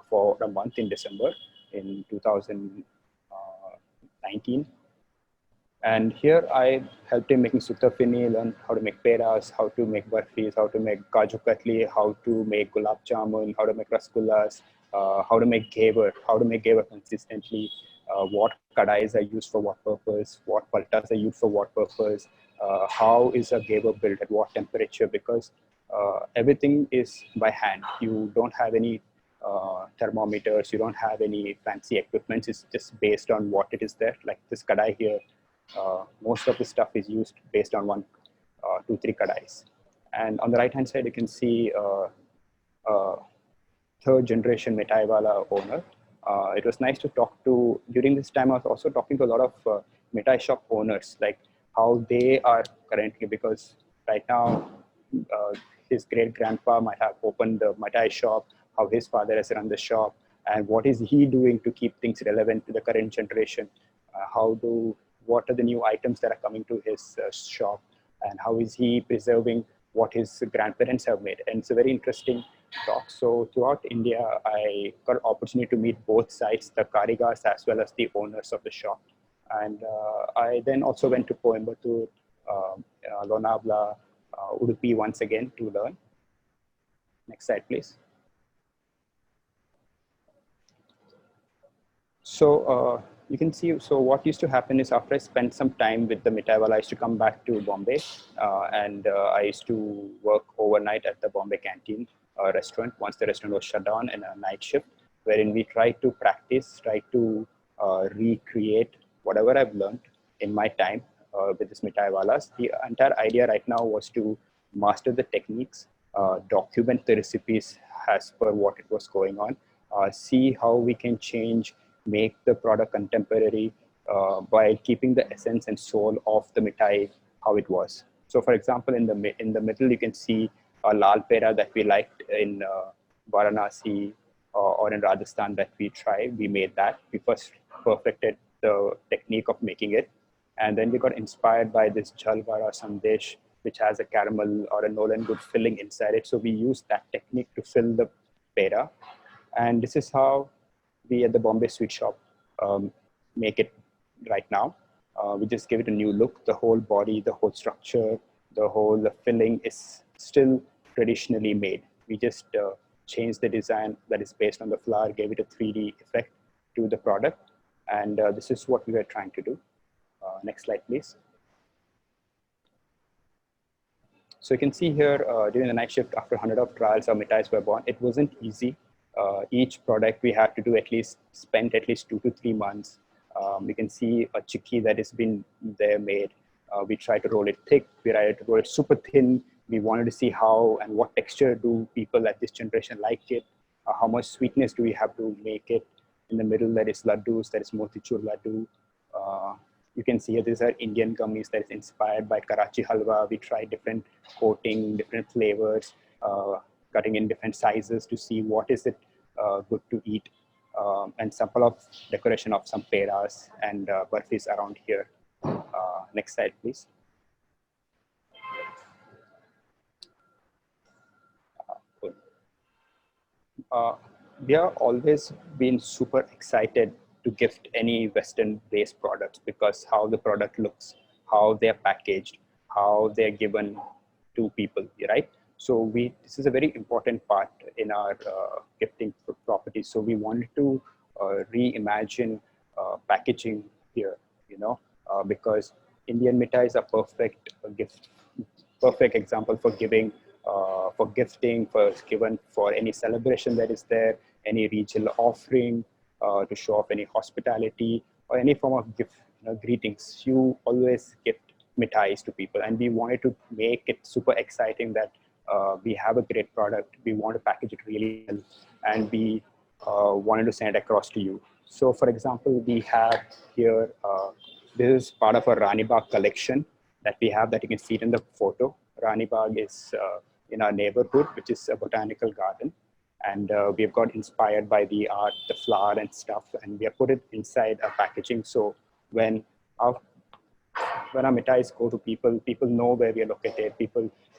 for a month in December in 2019. And here I helped him making sutarfini, learn how to make peras, how to make barfis, how to make kaju katli, how to make gulab jamun, how to make rasgullas, how to make ghevar, consistently, what kadais are used for what purpose, what paltas are used for what purpose, how is a ghevar built at what temperature, because everything is by hand. You don't have any thermometers, you don't have any fancy equipment. It's just based on what it is there. Like this kadai here, most of the stuff is used based on 1, 2, 3 kadais. And on the right hand side, you can see third generation mithai wala owner. It was nice to talk to. During this time, I was also talking to a lot of mithai shop owners, like how they are currently, because right now his great grandpa might have opened the mithai shop, how his father has run the shop, and what is he doing to keep things relevant to the current generation. What are the new items that are coming to his shop, and how is he preserving what his grandparents have made. And it's a very interesting talk. So throughout India, I got an opportunity to meet both sides, the karigars as well as the owners of the shop. And I then also went to Coimbatore, Lonavala, Udupi once again to learn. Next slide, please. So you can see, so what used to happen is after I spent some time with the mithai wala, I used to come back to Bombay and I used to work overnight at the Bombay Canteen restaurant once the restaurant was shut down in a night shift, wherein we try to practice, try to recreate whatever I've learned in my time with this mithai walas. The entire idea right now was to master the techniques, document the recipes as per what it was going on, see how we can change, make the product contemporary by keeping the essence and soul of the mithai how it was. So, for example, in the middle, you can see a lal pera that we liked in Varanasi or in Rajasthan that we tried. We made that. We first perfected the technique of making it, and then we got inspired by this Jalwara Sandesh, which has a caramel or a Nolan Good filling inside it. So we used that technique to fill the pera, and this is how we at the Bombay Sweet Shop make it right now. We just give it a new look. The whole body, the whole structure, the filling is still traditionally made. We just changed the design that is based on the flour, gave it a 3D effect to the product. And this is what we were trying to do. Next slide, please. So you can see here during the night shift, after 100 of trials, our mithais were born. It wasn't easy. Each product we had to do spend at least 2 to 3 months. You can see a chikki that has been there made. We try to roll it thick. We try to roll it super thin. We wanted to see how and what texture do people at this generation like it. How much sweetness do we have to make it. In the middle, there is laddus, there is motichur laddu. You can see here, these are Indian gummies that is inspired by Karachi halwa. We try different coating, different flavors, cutting in different sizes to see what is it good to eat. And sample of decoration of some peras and burfis around here. Next slide, please. We have always been super excited to gift any Western-based products because how the product looks, how they're packaged, how they're given to people, right? So this is a very important part in our gifting properties. So we wanted to reimagine packaging here, because Indian mithais are perfect example for giving, for gifting, for any celebration that is there, any regional offering, to show off any hospitality or any form of gift, greetings. You always gift mithais to people, and we wanted to make it super exciting that we have a great product. We want to package it really well, and we wanted to send it across to you. So, for example, we have here, this is part of a Rani Bagh collection that we have that you can see it in the photo. Rani Bagh is in our neighborhood, which is a botanical garden. And we have got inspired by the art, the flower and stuff, and we have put it inside a packaging. So when our mithais go to people, people know where we are located.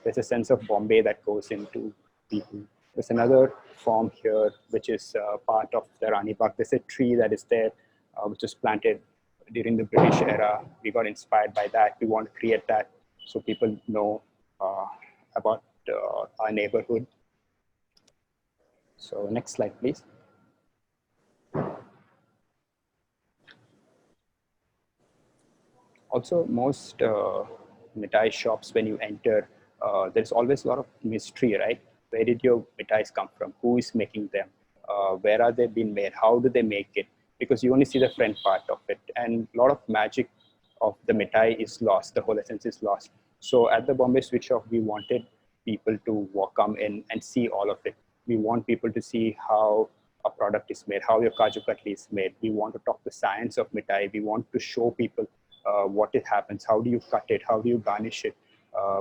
There's a sense of Bombay that goes into people. There's another form here, which is part of the Rani Bagh. There's a tree that is there, which was planted during the British era. We got inspired by that. We want to create that so people know about our neighborhood. So next slide, please. Also, most mithai shops, when you enter, there's always a lot of mystery, right? Where did your mithais come from? Who is making them? Where are they being made? How do they make it? Because you only see the front part of it, and a lot of magic of the mithai is lost. The whole essence is lost. So at the Bombay Sweet Shop, we wanted people to come in and see all of it. We want people to see how a product is made, how your Kaju Katli is made. We want to talk the science of mithai. We want to show people what it happens. How do you cut it? How do you garnish it?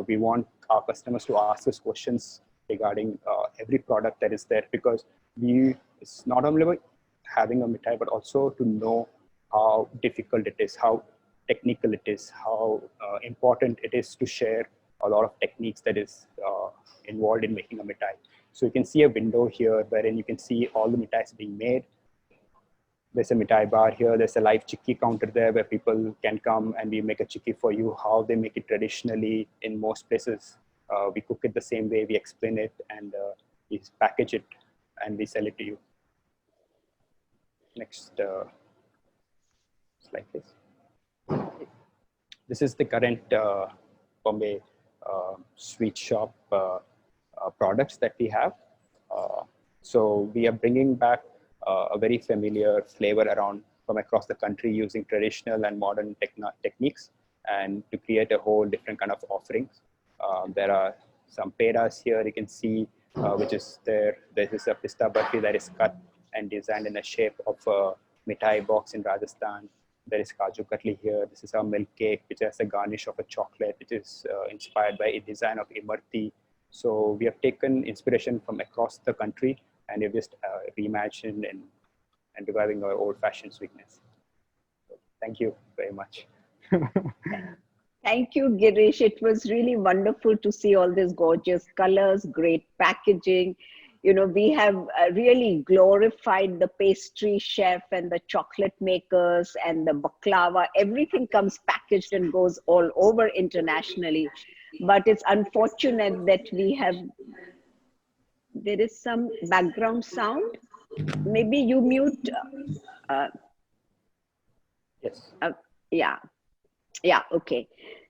We want our customers to ask us questions regarding every product that is there, because it's not only about having a mithai, but also to know how difficult it is, how technical it is, how important it is to share a lot of techniques that is involved in making a mithai. So you can see a window here wherein you can see all the mithais being made. There's a mithai bar here. There's a live chikki counter there where people can come and we make a chikki for you, how they make it traditionally in most places. We cook it the same way, we explain it, and we package it and we sell it to you. Next slide, please. This is the current Bombay Sweet Shop products that we have. So we are bringing back a very familiar flavor around from across the country using traditional and modern techniques, and to create a whole different kind of offerings. There are some pedas here. You can see which is there. This is a pista barfi that is cut and designed in a shape of a mithai box in Rajasthan. There is Kaju Katli here. This is our milk cake, which has a garnish of a chocolate, which is inspired by a design of Imarti. So we have taken inspiration from across the country and we've just reimagined and reviving our old-fashioned sweetness. So thank you very much. Thank you, Girish. It was really wonderful to see all these gorgeous colors, great packaging. You know, we have really glorified the pastry chef and the chocolate makers and the baklava. Everything comes packaged and goes all over internationally. But it's unfortunate that there is some background sound. Maybe you mute. Yes. Yeah, okay.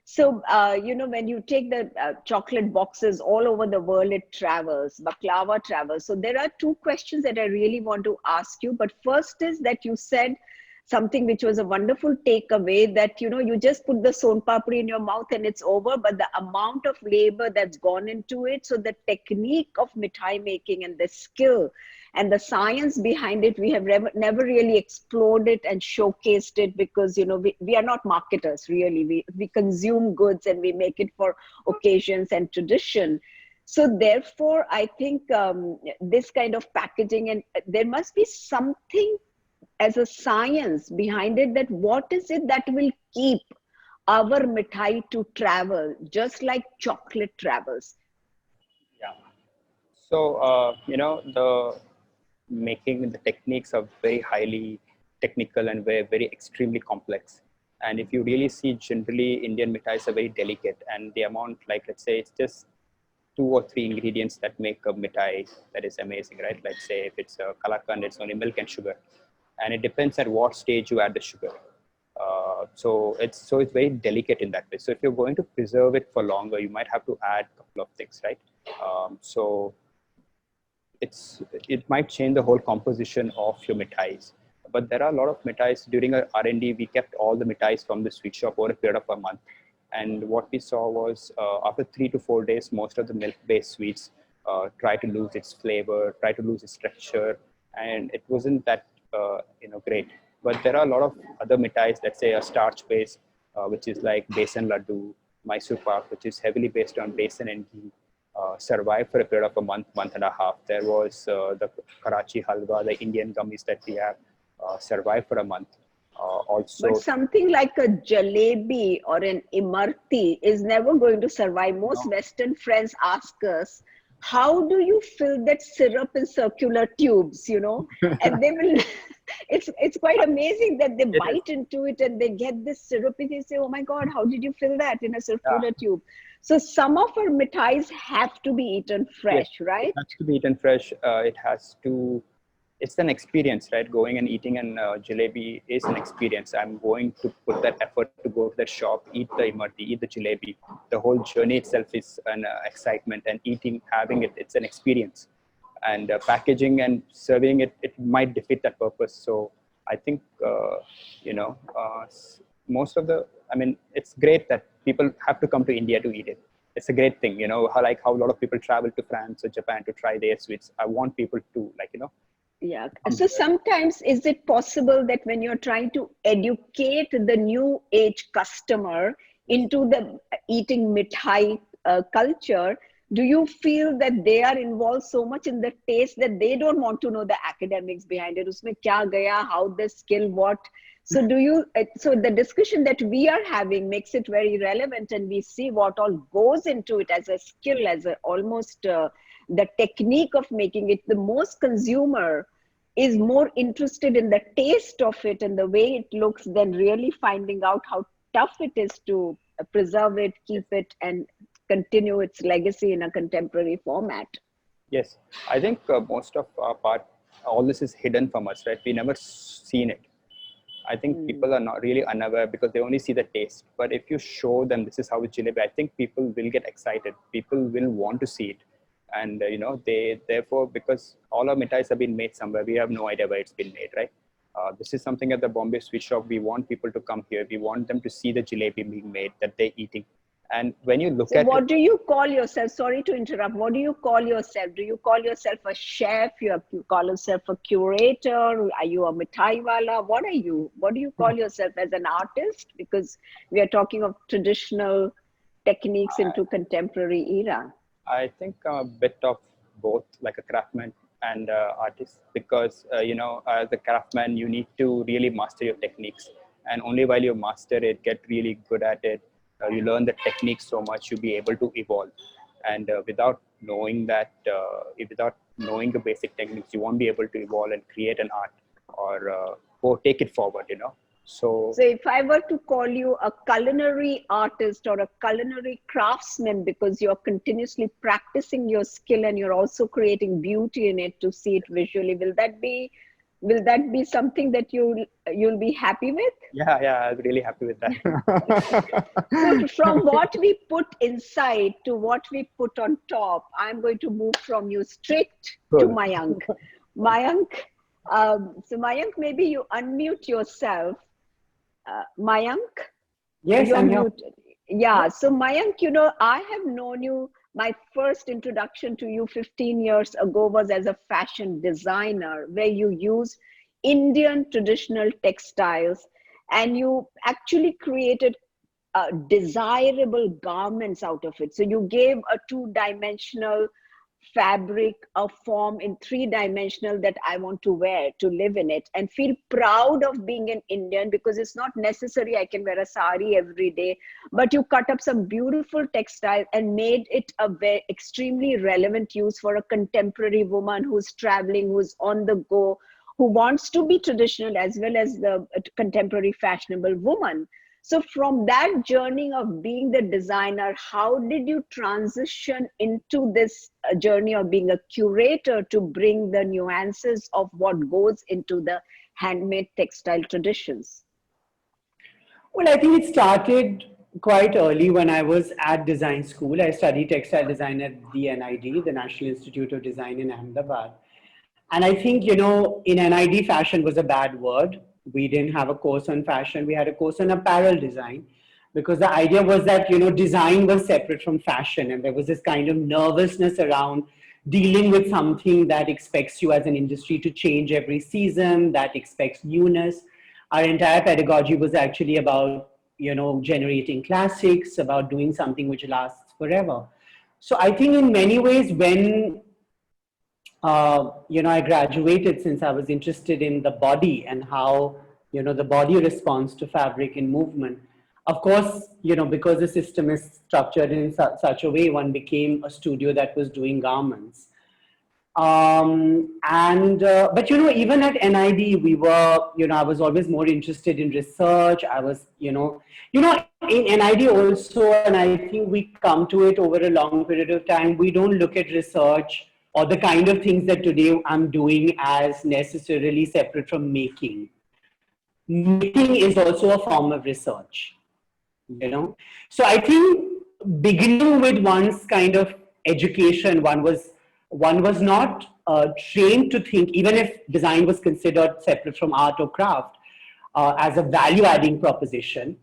So, you know, when you take the chocolate boxes all over the world, it travels, baklava travels. So there are two questions that I really want to ask you. But first is that you said something which was a wonderful takeaway, that, you know, you just put the son papri in your mouth and it's over, but the amount of labor that's gone into it. So the technique of mithai making and the skill and the science behind it, we have never really explored it and showcased it, because, you know, we are not marketers really. We consume goods and we make it for occasions and tradition. So therefore, I think this kind of packaging, and there must be something as a science behind it, that what is it that will keep our mithai to travel, just like chocolate travels? Yeah. So, you know, the techniques are very highly technical and very extremely complex. And if you really see, generally Indian mithais are very delicate, and the amount, like, let's say it's just 2 or 3 ingredients that make a mithai that is amazing, right? Let's say if it's a kalakand, it's only milk and sugar, and it depends at what stage you add the sugar. So it's very delicate in that way. So if you're going to preserve it for longer, you might have to add a couple of things, right? So it might change the whole composition of your mithais. But there are a lot of mithais. During our R&D, we kept all the mithais from the sweet shop over a period of a month. And what we saw was after 3 to 4 days, most of the milk-based sweets try to lose its flavor, try to lose its texture, and it wasn't that great. But there are a lot of other mithais, let's say a starch-based, which is like besan laddu, Mysore pak, which is heavily based on besan and ghee, survived for a period of a month and a half. There was the Karachi halwa, the Indian gummies that we have, survived for a month. Also, but something like a jalebi or an imarti is never going to survive. Most Western friends ask us, how do you fill that syrup in circular tubes, you know? And they will, it's quite amazing that they bite into it and they get this syrup and they say, oh my God, how did you fill that in a circular tube? So some of our mithais have to be eaten fresh, right? It has to be eaten fresh. It's an experience, right? Going and eating an jalebi is an experience. I'm going to put that effort to go to the shop, eat the imarti, eat the jalebi. The whole journey itself is an excitement, and having it, it's an experience. And packaging and serving it, it might defeat that purpose. So I think, most of it's great that people have to come to India to eat it. It's a great thing, you know, how a lot of people travel to France or Japan to try their sweets. I want people to, Yeah. So sometimes is it possible that when you're trying to educate the new age customer into the eating mithai culture, do you feel that they are involved so much in the taste that they don't want to know the academics behind it? Usme kya gaya, how the skill, what? So so the discussion that we are having makes it very relevant, and we see what all goes into it as a skill, as almost the technique of making it. The most consumer is more interested in the taste of it and the way it looks than really finding out how tough it is to preserve it, keep it, and continue its legacy in a contemporary format. Yes, I think most of our part, all this is hidden from us, right? We never seen it. I think people are not really unaware because they only see the taste. But if you show them this is how it's jalebi, I think people will get excited. People will want to see it. And, they therefore, because all our mithais have been made somewhere, we have no idea where it's been made, right? This is something at the Bombay Sweet Shop. We want people to come here. We want them to see the jalebi being made, that they're eating. And when you look So at what do you call yourself? Sorry to interrupt. What do you call yourself? Do you call yourself a chef? You call yourself a curator? Are you a mithai wala? What are you? What do you call yourself as an artist? Because we are talking of traditional techniques into contemporary era. I think I'm a bit of both, like a craftsman and artist, because as a craftsman, you need to really master your techniques, and only while you master it, get really good at it, you learn the techniques so much, you'll be able to evolve. And without knowing that, without knowing the basic techniques, you won't be able to evolve and create an art or take it forward. So if I were to call you a culinary artist or a culinary craftsman because you're continuously practicing your skill and you're also creating beauty in it to see it visually, will that be something that you'll be happy with? Yeah, I'm really happy with that. So from what we put inside to what we put on top, I'm going to move from you straight to Mayank. Mayank, so Mayank, maybe you unmute yourself. Mayank? Yes, I'm here. Muted. Yeah, so Mayank, I have known you, my first introduction to you 15 years ago was as a fashion designer, where you use Indian traditional textiles and you actually created desirable garments out of it. So you gave a two-dimensional fabric a form in three-dimensional that I want to wear, to live in it, and feel proud of being an Indian, because it's not necessary I can wear a sari every day, but you cut up some beautiful textile and made it a very extremely relevant use for a contemporary woman who's traveling, who's on the go, who wants to be traditional as well as the contemporary fashionable woman. So from that journey of being the designer, how did you transition into this journey of being a curator to bring the nuances of what goes into the handmade textile traditions? Well, I think it started quite early when I was at design school. I studied textile design at the NID, the National Institute of Design in Ahmedabad. And I think, in NID, fashion was a bad word. We didn't have a course on fashion. We had a course on apparel design, because the idea was that, design was separate from fashion. And there was this kind of nervousness around dealing with something that expects you as an industry to change every season, that expects newness. Our entire pedagogy was actually about, generating classics, about doing something which lasts forever. So I think in many ways, when I graduated, since I was interested in the body and how, the body responds to fabric and movement. Of course, because the system is structured in such a way, one became a studio that was doing garments. But even at NID, we were, I was always more interested in research. I was, in NID also, and I think we come to it over a long period of time, we don't look at research or the kind of things that today I'm doing as necessarily separate from making. Making is also a form of research, So I think beginning with one's kind of education, one was not trained to think, even if design was considered separate from art or craft, as a value-adding proposition.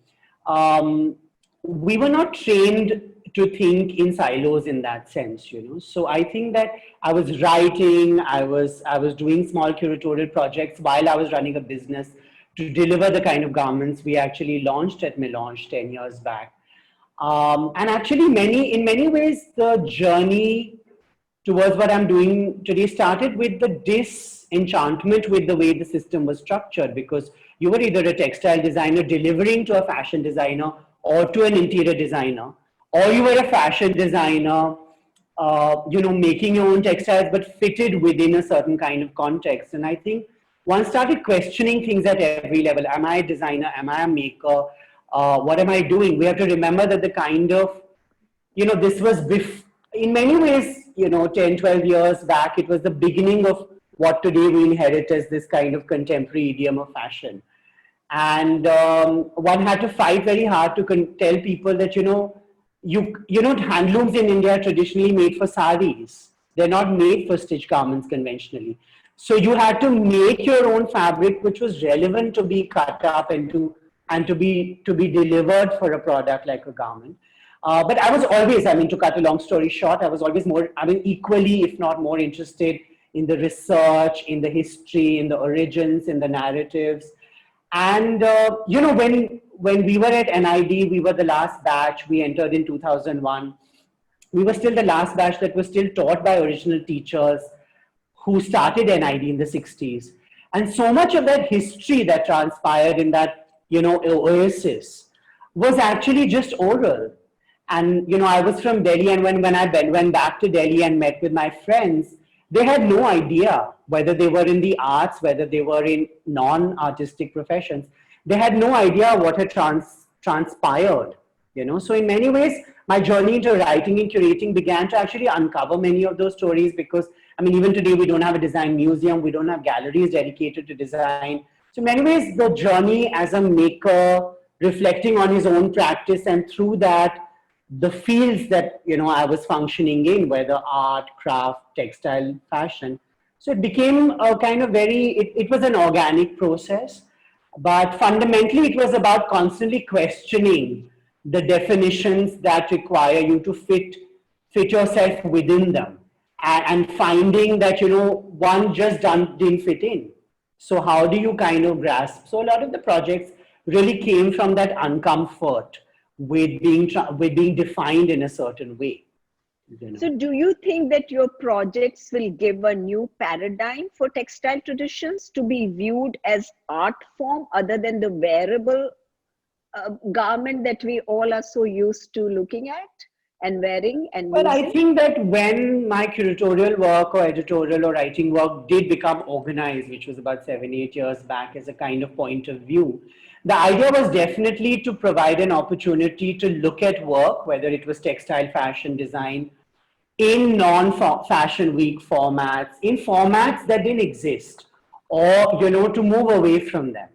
We were not trained to think in silos in that sense, So I think that I was writing, I was doing small curatorial projects while I was running a business to deliver the kind of garments we actually launched at Melange 10 years back. And actually in many ways, the journey towards what I'm doing today started with the disenchantment with the way the system was structured, because you were either a textile designer delivering to a fashion designer or to an interior designer, or you were a fashion designer, making your own textiles, but fitted within a certain kind of context. And I think one started questioning things at every level. Am I a designer? Am I a maker? What am I doing? We have to remember that the kind of, this was in many ways, 10, 12 years back, it was the beginning of what today we inherit as this kind of contemporary idiom of fashion. And one had to fight very hard to tell people that, handlooms in India are traditionally made for saris. They're not made for stitched garments conventionally. So you had to make your own fabric, which was relevant to be cut up and to be delivered for a product like a garment. But I was always, I mean, to cut a long story short, I was always more, I mean, equally, if not more interested in the research, in the history, in the origins, in the narratives. And, you know, when we were at NID, we were the last batch, we entered in 2001. We were still the last batch that was still taught by original teachers who started NID in the 60s. And so much of that history that transpired in that, you know, oasis was actually just oral. And, you know, I was from Delhi, and when I went back to Delhi and met with my friends, they had no idea whether they were in the arts, whether they were in non-artistic professions. They had no idea what had transpired, you know. So in many ways, my journey into writing and curating began to actually uncover many of those stories, because, I mean, even today, we don't have a design museum, we don't have galleries dedicated to design. So in many ways, the journey as a maker, reflecting on his own practice, and through that, the fields that, you know, I was functioning in, whether art, craft, textile, fashion. So it became a kind of it was an organic process, but fundamentally it was about constantly questioning the definitions that require you to fit yourself within them, and finding that, you know, one just didn't fit in. So how do you kind of grasp? So a lot of the projects really came from that uncomfort with being defined in a certain way. You know? So do you think that your projects will give a new paradigm for textile traditions to be viewed as art form other than the wearable garment that we all are so used to looking at and wearing and Well, using? I think that when my curatorial work or editorial or writing work did become organized, which was about 7-8 years back, as a kind of point of view, the idea was definitely to provide an opportunity to look at work, whether it was textile, fashion, design, in non-fashion week formats, in formats that didn't exist, or, you know, to move away from them.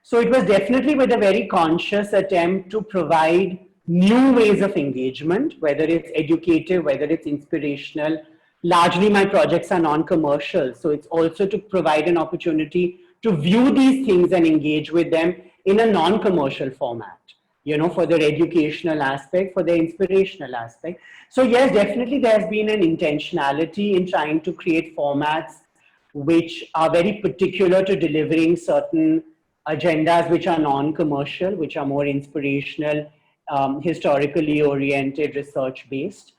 So it was definitely with a very conscious attempt to provide new ways of engagement, whether it's educative, whether it's inspirational. Largely my projects are non-commercial, so it's also to provide an opportunity to view these things and engage with them in a non-commercial format, you know, for their educational aspect, for their inspirational aspect. So yes, definitely there's been an intentionality in trying to create formats which are very particular to delivering certain agendas which are non-commercial, which are more inspirational, historically oriented, research-based.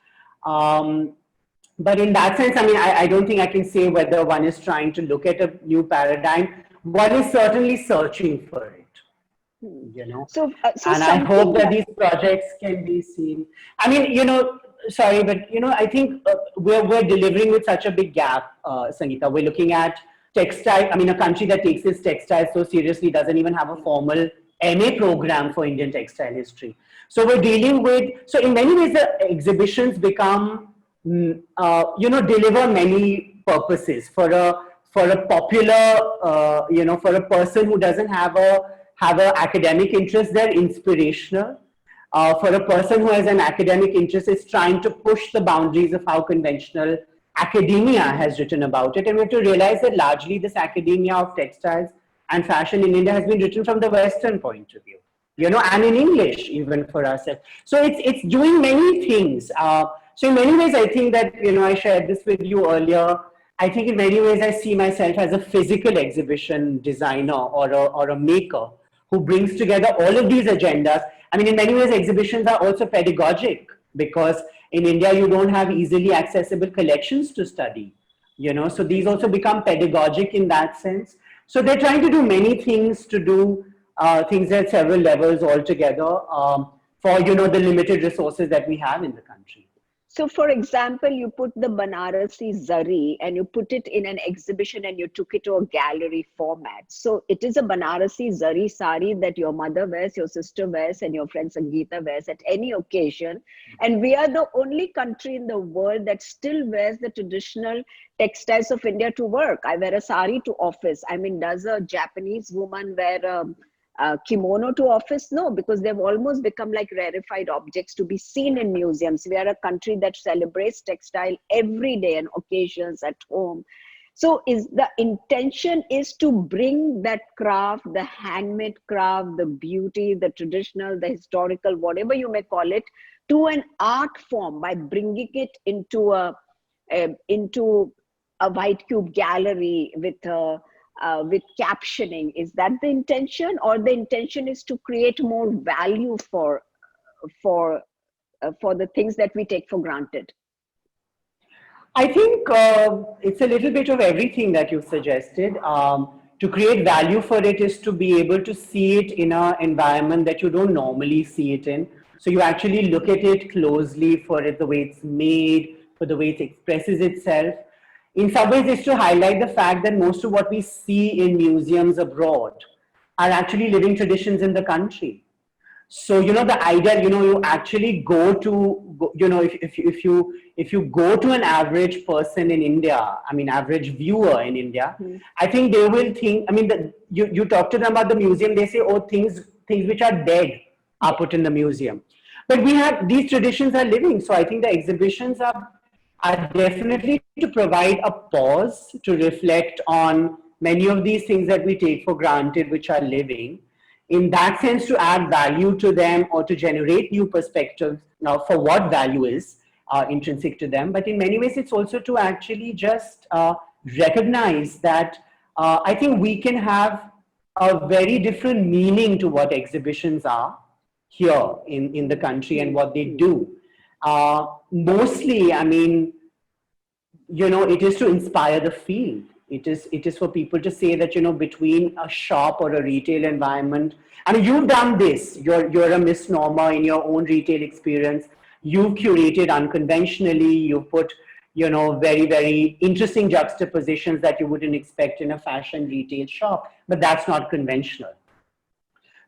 But in that sense, I mean, I don't think I can say whether one is trying to look at a new paradigm. One is certainly searching for it, you know. So and I hope that these projects can be seen. I mean, you know, sorry, but, you know, I think we're delivering with such a big gap, Sangeeta. We're looking at textile. I mean, a country that takes its textiles so seriously doesn't even have a formal MA program for Indian textile history. So we're dealing with, so in many ways, the exhibitions become, you know, deliver many purposes for a popular, you know, for a person who doesn't have an academic interest, they're inspirational. For a person who has an academic interest, is trying to push the boundaries of how conventional academia has written about it. And we have to realize that largely this academia of textiles and fashion in India has been written from the Western point of view, you know, and in English even for us. So it's doing many things. So in many ways, I think that, you know, I shared this with you earlier. I think in many ways, I see myself as a physical exhibition designer or a maker who brings together all of these agendas. I mean, in many ways, exhibitions are also pedagogic, because in India, you don't have easily accessible collections to study, you know, so these also become pedagogic in that sense. So they're trying to do many things, to do things at several levels altogether for, you know, the limited resources that we have in the country. So for example, you put the Banarasi Zari and you put it in an exhibition and you took it to a gallery format. So it is a Banarasi Zari sari that your mother wears, your sister wears, and your friend Sangeeta wears at any occasion. And we are the only country in the world that still wears the traditional textiles of India to work. I wear a sari to office. I mean, does a Japanese woman wear kimono to office? No, because they've almost become like rarefied objects to be seen in museums. We are a country that celebrates textile every day and occasions at home. So the intention is to bring that craft, the handmade craft, the beauty, the traditional, the historical, whatever you may call it, to an art form by bringing it into a White Cube gallery with captioning? Is that the intention, or the intention is to create more value for the things that we take for granted? I think it's a little bit of everything that you've suggested. To create value for it is to be able to see it in an environment that you don't normally see it in. So you actually look at it closely for it, the way it's made, for the way it expresses itself. In some ways, it's to highlight the fact that most of what we see in museums abroad are actually living traditions in the country. So, you know, the idea, you know, you actually go to, you know, if you go to an average person in India, I mean, average viewer in India, I think they will think, I mean, you talk to them about the museum, they say, oh, things which are dead are put in the museum. But we have, these traditions are living. So I think the exhibitions are definitely to provide a pause to reflect on many of these things that we take for granted, which are living. In that sense, to add value to them or to generate new perspectives now for what value is intrinsic to them. But in many ways, it's also to actually just recognize that I think we can have a very different meaning to what exhibitions are here in the country and what they do. Mostly, I mean, you know, it is to inspire the field. It is for people to say that, you know, between a shop or a retail environment, I mean, you've done this, you're a misnomer in your own retail experience. You've curated unconventionally, you've put, you know, very, very interesting juxtapositions that you wouldn't expect in a fashion retail shop, but that's not conventional.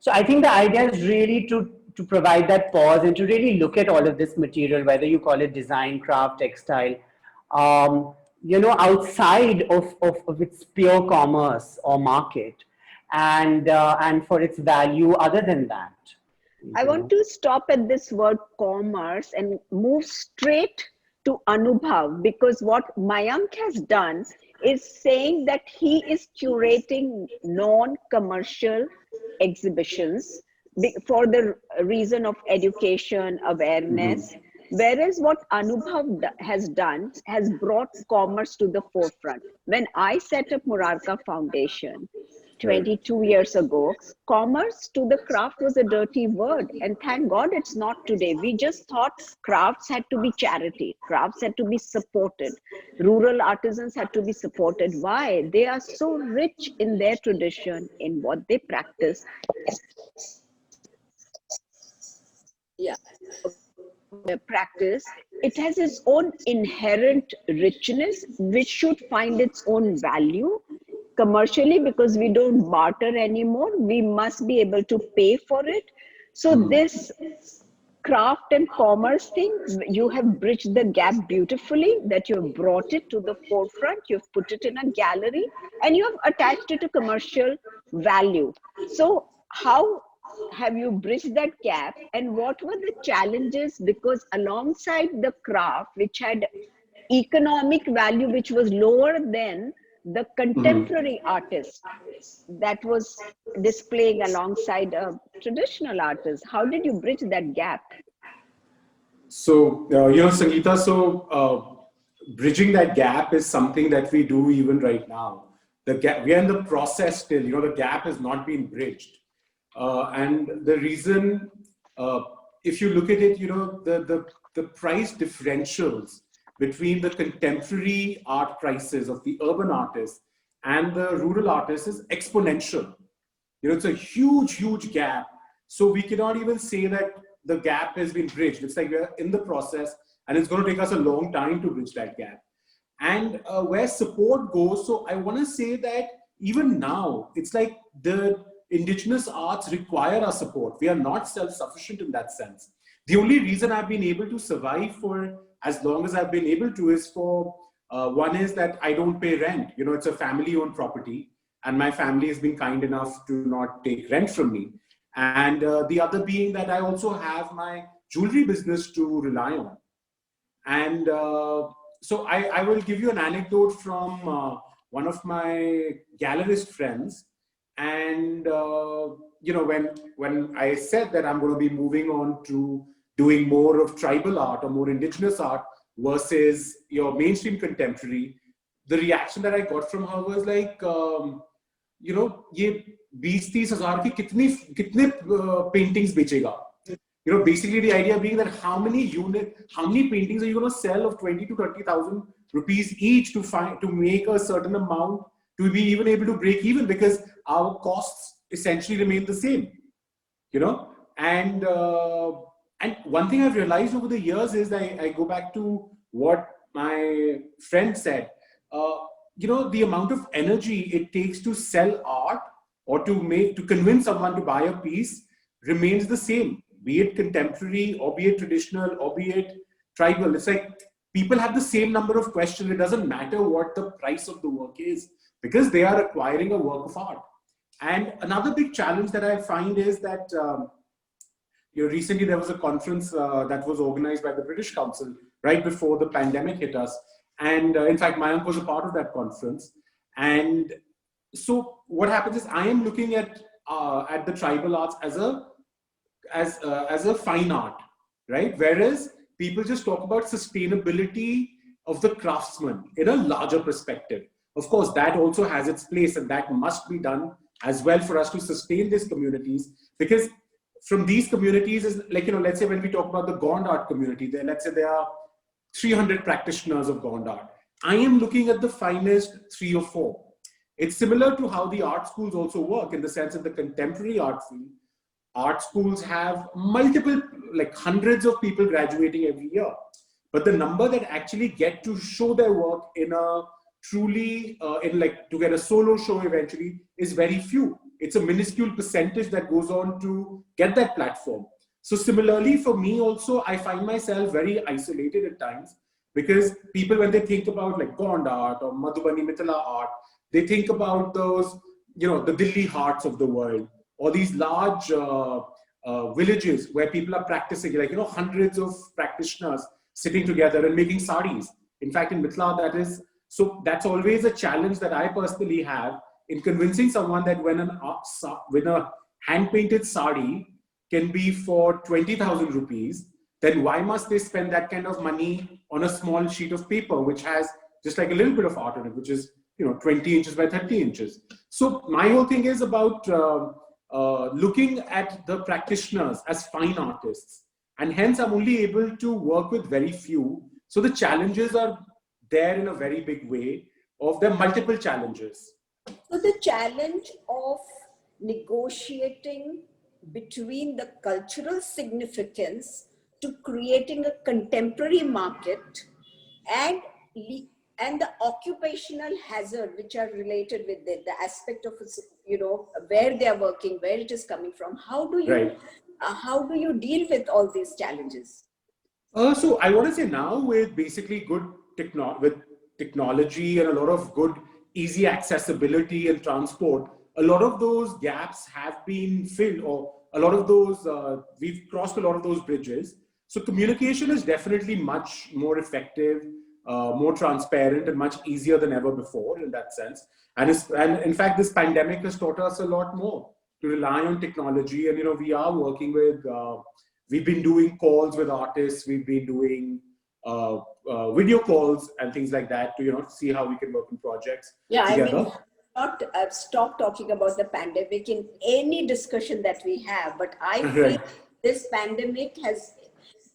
So I think the idea is really to provide that pause and to really look at all of this material, whether you call it design, craft, textile, you know, outside of its pure commerce or market, and for its value other than that. I want to stop at this word commerce and move straight to Anubhav, because what Mayank has done is saying that he is curating non-commercial exhibitions for the reason of education, awareness. Whereas what Anubhav has done has brought commerce to the forefront. When I set up Murarka Foundation 22 years ago, commerce to the craft was a dirty word. And thank God it's not today. We just thought crafts had to be charity. Crafts had to be supported. Rural artisans had to be supported. Why? They are so rich in their tradition, in what they practice. Yeah. Practice, it has its own inherent richness, which should find its own value commercially, because we don't barter anymore. We must be able to pay for it. So this craft and commerce thing, you have bridged the gap beautifully, that you have brought it to the forefront, you've put it in a gallery, and you have attached it to commercial value. So how have you bridged that gap, and what were the challenges? Because alongside the craft, which had economic value, which was lower than the contemporary artist that was displaying alongside a traditional artist, how did you bridge that gap? So, you know, Sangeeta, so bridging that gap is something that we do even right now. The gap, we are in the process still, you know, the gap has not been bridged. And the reason, if you look at it, you know, the price differentials between the contemporary art prices of the urban artists and the rural artists is exponential. You know, it's a huge, huge gap. So we cannot even say that the gap has been bridged. It's like we're in the process, and it's going to take us a long time to bridge that gap. And where support goes, so I want to say that even now, it's like the indigenous arts require our support. We are not self-sufficient in that sense. The only reason I've been able to survive for as long as I've been able to is for, one is that I don't pay rent. You know, it's a family-owned property, and my family has been kind enough to not take rent from me. And the other being that I also have my jewelry business to rely on. And so I will give you an anecdote from one of my gallerist friends. And you know, when I said that I'm going to be moving on to doing more of tribal art or more indigenous art versus your mainstream contemporary, the reaction that I got from her was like, you know, ye 20-30 हजार की कितने paintings बेचेगा? You know, basically the idea being that how many paintings are you going to sell of 20 to 30,000 rupees each to make a certain amount to be even able to break even, because our costs essentially remain the same, you know. And one thing I've realized over the years is I go back to what my friend said. You know, the amount of energy it takes to sell art or to convince someone to buy a piece remains the same, be it contemporary or be it traditional or be it tribal. It's like people have the same number of questions. It doesn't matter what the price of the work is, because they are acquiring a work of art. And another big challenge that I find is that you know, recently there was a conference that was organized by the British Council right before the pandemic hit us. And in fact, Mayank was a part of that conference. And so what happens is I am looking at the tribal arts as a fine art, right? Whereas people just talk about sustainability of the craftsman in a larger perspective. Of course, that also has its place, and that must be done as well for us to sustain these communities, because from these communities is like, you know, let's say when we talk about the Gond art community, let's say there are 300 practitioners of Gond art. I am looking at the finest 3 or 4. It's similar to how the art schools also work, in the sense that the contemporary art field, art schools have multiple, like hundreds of people graduating every year. But the number that actually get to show their work in a truly, to get a solo show eventually is very few. It's a minuscule percentage that goes on to get that platform. So similarly for me also, I find myself very isolated at times, because people, when they think about like Gond art or Madhubani Mithila art, they think about those, you know, the Delhi hearts of the world, or these large villages where people are practicing, like, you know, hundreds of practitioners sitting together and making saris. In fact, in Mithila, that's always a challenge that I personally have in convincing someone that when a hand-painted sari can be for 20,000 rupees, then why must they spend that kind of money on a small sheet of paper, which has just like a little bit of art on it, which is, you know, 20 inches by 30 inches. So my whole thing is about looking at the practitioners as fine artists. And hence I'm only able to work with very few. So the challenges are there in a very big way. There are multiple challenges. So the challenge of negotiating between the cultural significance to creating a contemporary market and the occupational hazard, which are related with the aspect of, you know, where they are working, where it is coming from. How do you deal with all these challenges? So I want to say now, with basically good technology and a lot of good easy accessibility and transport, a lot of those gaps have been filled, or a lot of those, we've crossed a lot of those bridges. So communication is definitely much more effective, more transparent, and much easier than ever before in that sense. And in fact, this pandemic has taught us a lot more to rely on technology. And, you know, we are working with, we've been doing calls with artists, we've been doing video calls and things like that to, you know, see how we can work in projects together. I mean, I've stopped talking about the pandemic in any discussion that we have, but I feel this pandemic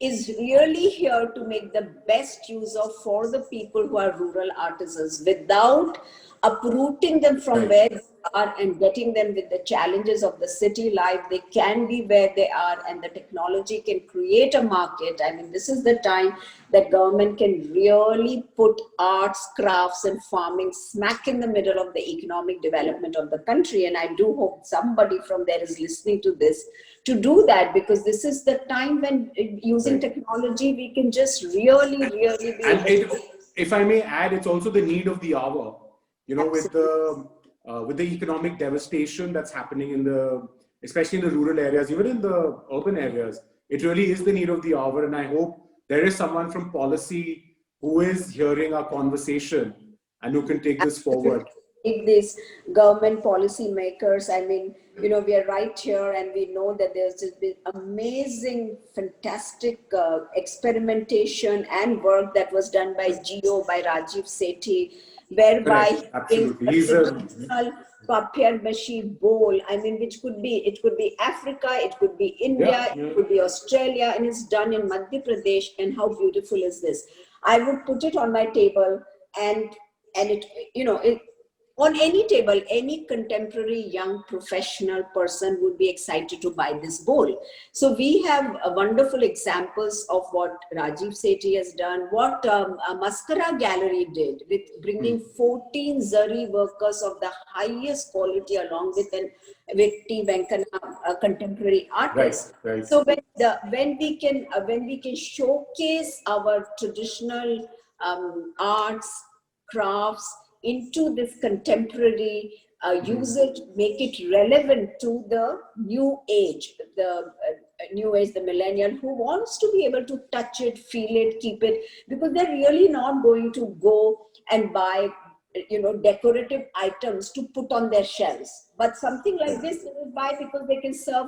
is really here to make the best use of for the people who are rural artisans, without uprooting them from where they are and getting them with the challenges of the city life. They can be where they are, and the technology can create a market. I mean, this is the time that government can really put arts, crafts, and farming smack in the middle of the economic development of the country. And I do hope somebody from there is listening to this to do that, because this is the time when using technology, we can just really be. And if I may add, it's also the need of the hour. You know, with the economic devastation that's happening especially in the rural areas, even in the urban areas, it really is the need of the hour. And I hope there is someone from policy who is hearing our conversation and who can take this forward. These government policy makers, I mean, you know, we are right here, and we know that there's just been amazing, fantastic experimentation and work that was done by Geo, by Rajiv Sethi, whereby Correct. he brings Absolutely. a He's a traditional papier mache bowl. I mean, which could be, it could be Africa, it could be India, yeah. it could be Australia, and it's done in Madhya Pradesh. And how beautiful is this? I would put it on my table, and it, you know, it, on any table, any contemporary young professional person would be excited to buy this bowl. So we have wonderful examples of what Rajiv Sethi has done, what Mascara Gallery did with bringing 14 Zari workers of the highest quality, along with T. Venkana, a contemporary artist. Right. So when we can showcase our traditional arts, crafts into this contemporary, use it, make it relevant to the new age, the millennial who wants to be able to touch it, feel it, keep it, because they're really not going to go and buy, you know, decorative items to put on their shelves. But something like this, they will buy because they can serve,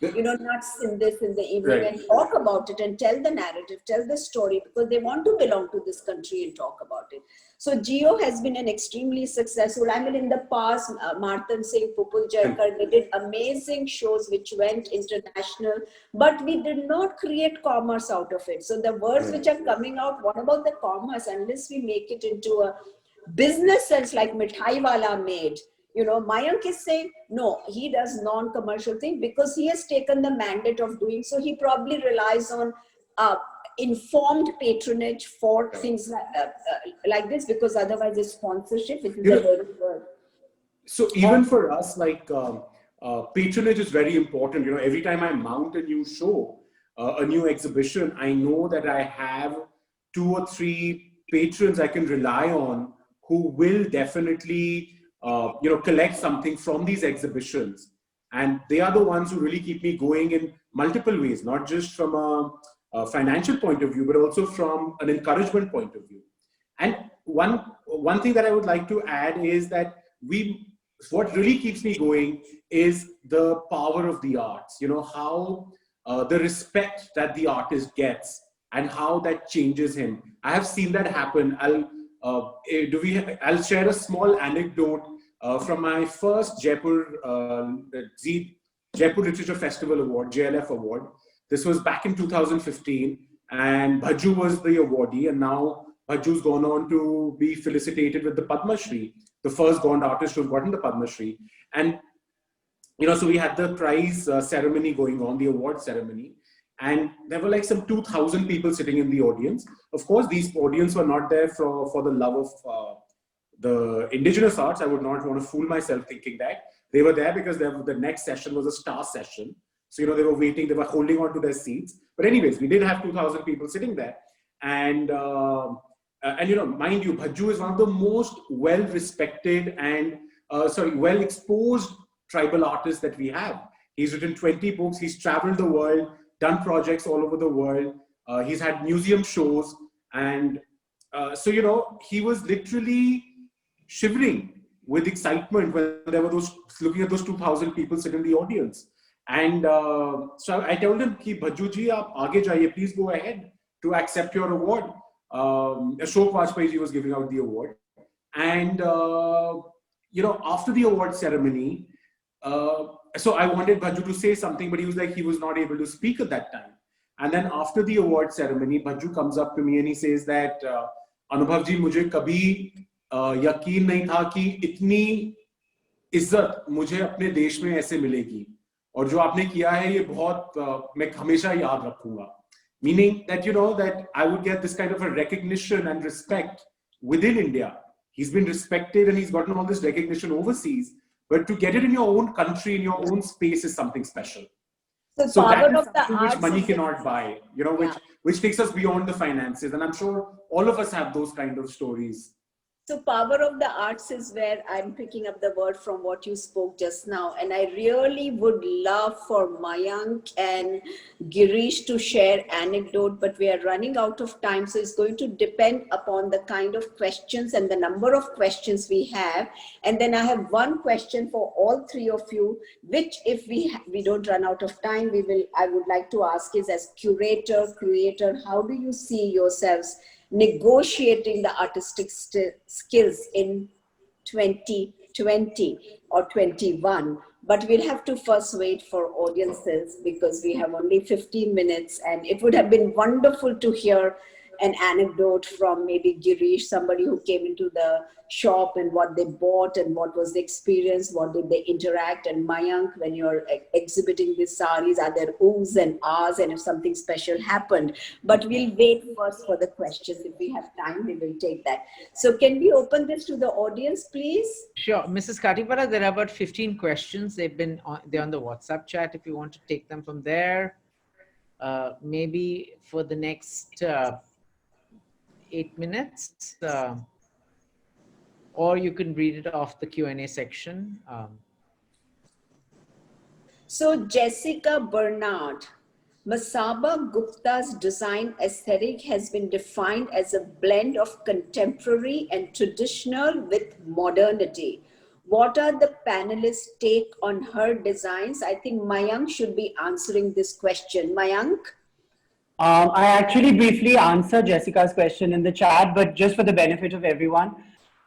you know, nuts in this in the evening, Right. and talk about it and tell the narrative, tell the story, because they want to belong to this country and talk about it. So Geo has been an extremely successful. I mean, in the past, Martan Singh, Pupul Jaikar, they did amazing shows which went international, but we did not create commerce out of it. So the words which are coming out, what about the commerce? Unless we make it into a business sense, like Mithai Wala made. You know, Mayank is saying, no, he does non-commercial thing because he has taken the mandate of doing so. He probably relies on informed patronage for things like this, because otherwise it's sponsorship, which is a dirty word. So even for us, like patronage is very important. You know, every time I mount a new show, a new exhibition, I know that I have 2 or 3 patrons I can rely on who will definitely, you know, collect something from these exhibitions. And they are the ones who really keep me going in multiple ways, not just from a financial point of view, but also from an encouragement point of view. And one thing that I would like to add is that what really keeps me going is the power of the arts. You know, how the respect that the artist gets and how that changes him. I have seen that happen. I'll share a small anecdote from my first Jaipur Literature Festival Award, JLF Award. This was back in 2015, and Bhaju was the awardee, and now Bhaju's gone on to be felicitated with the Padma Shri, the first Gond artist who's gotten the Padma Shri. And, you know, so we had the prize ceremony going on, the award ceremony, and there were like some 2,000 people sitting in the audience. Of course, these audience were not there for the love of the indigenous arts. I would not want to fool myself thinking that. They were there because the next session was a star session. So, you know, they were waiting, they were holding on to their seats. But anyways, we did have 2,000 people sitting there. And you know, mind you, Bhaju is one of the most well-respected and, well-exposed tribal artists that we have. He's written 20 books, he's traveled the world, done projects all over the world. He's had museum shows. And so, you know, he was literally shivering with excitement when there were looking at those 2,000 people sitting in the audience. And so I told him, ki Bhaju ji, aap aage jaiye, please go ahead to accept your award. Ashok Vajpayee ji was giving out the award. And, you know, after the award ceremony, so I wanted Bhaju to say something, but he was like, he was not able to speak at that time. And then after the award ceremony, Bhaju comes up to me and he says that, Anubhav ji, mujhe kabhi yaqeen nahi tha ki itni इज्जत मुझे अपने देश में ऐसे मिलेगी और जो आपने किया है ये बहुत मैं हमेशा याद रखूंगा. Meaning that, you know, that I would get this kind of a recognition and respect within India. He's been respected and he's gotten all this recognition overseas, but to get it in your own country, in your own space is something special. So that is something which money cannot buy, you know, which takes us beyond the finances. And I'm sure all of us have those kind of stories. So power of the arts is where I'm picking up the word from what you spoke just now. And I really would love for Mayank and Girish to share anecdote, but we are running out of time. So it's going to depend upon the kind of questions and the number of questions we have. And then I have one question for all three of you, which if we don't run out of time, I would like to ask is, as curator, creator, how do you see yourselves negotiating the artistic skills in 2020 or 21? But we'll have to first wait for audiences because we have only 15 minutes, and it would have been wonderful to hear an anecdote from maybe Girish, somebody who came into the shop and what they bought and what was the experience, what did they interact, and Mayank, when you're exhibiting these saris, are there oohs and ahs and if something special happened? But we'll wait first for the questions. If we have time, we will take that. So can we open this to the audience, please? Sure. Mrs. Katipara, there are about 15 questions. They're on the WhatsApp chat if you want to take them from there. Maybe for the next 8 minutes, or you can read it off the Q&A section. So Jessica Bernard, Masaba Gupta's design aesthetic has been defined as a blend of contemporary and traditional with modernity. What are the panelists' take on her designs? I think Mayank should be answering this question. Mayank? I actually briefly answered Jessica's question in the chat, but just for the benefit of everyone,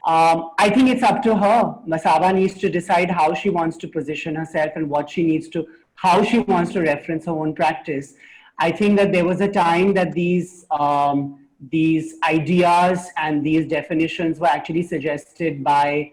I think it's up to her. Masaba needs to decide how she wants to position herself and how she wants to reference her own practice. I think that there was a time that these ideas and these definitions were actually suggested by,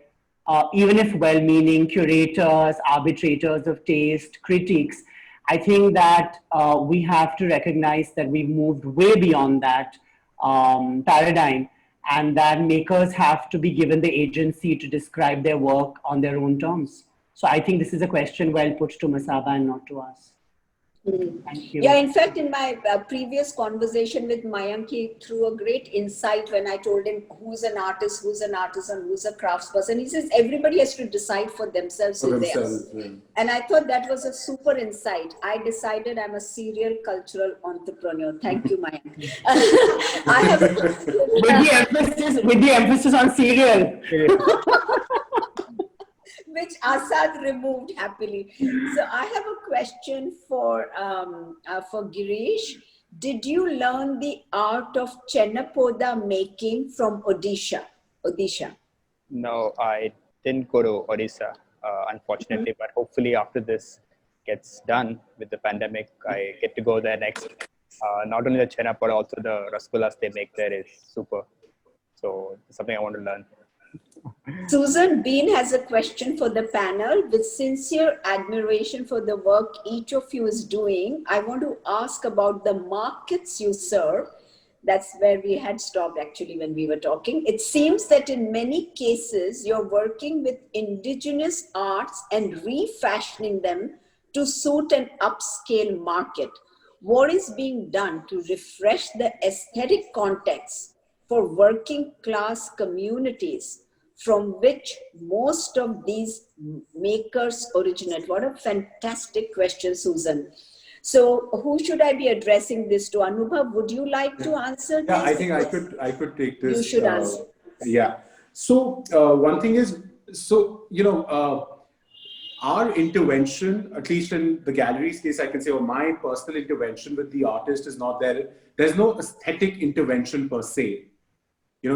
even if well-meaning curators, arbitrators of taste, critics. I think that we have to recognize that we've moved way beyond that paradigm, and that makers have to be given the agency to describe their work on their own terms. So I think this is a question well put to Masaba and not to us. Thank you. Yeah, in fact, in my previous conversation with Mayank, he threw a great insight when I told him who's an artist, who's an artisan, who's a craftsperson. He says everybody has to decide for themselves. And I thought that was a super insight. I decided I'm a serial cultural entrepreneur. Thank you, Mayank. I have with the emphasis on serial. Which Asad removed happily. So I have a question for Girish. Did you learn the art of Chenapoda making from Odisha? No, I didn't go to Odisha, unfortunately, but hopefully after this gets done with the pandemic, I get to go there next. Not only the Chenapoda, also the rasgullas they make there is super. So it's something I want to learn. Susan Bean has a question for the panel. With sincere admiration for the work each of you is doing, I want to ask about the markets you serve. That's where we had stopped actually when we were talking. It seems that in many cases, you're working with indigenous arts and refashioning them to suit an upscale market. What is being done to refresh the aesthetic context for working class communities from which most of these makers originate? What a fantastic question, Susan. So who should I be addressing this to? Anubhav, would you like to answer this? Yeah, I think I could take this. You should answer. Yeah. So one thing is, our intervention, at least in the gallery's case, I can say, or my personal intervention with the artist is not there. There's no aesthetic intervention per se. We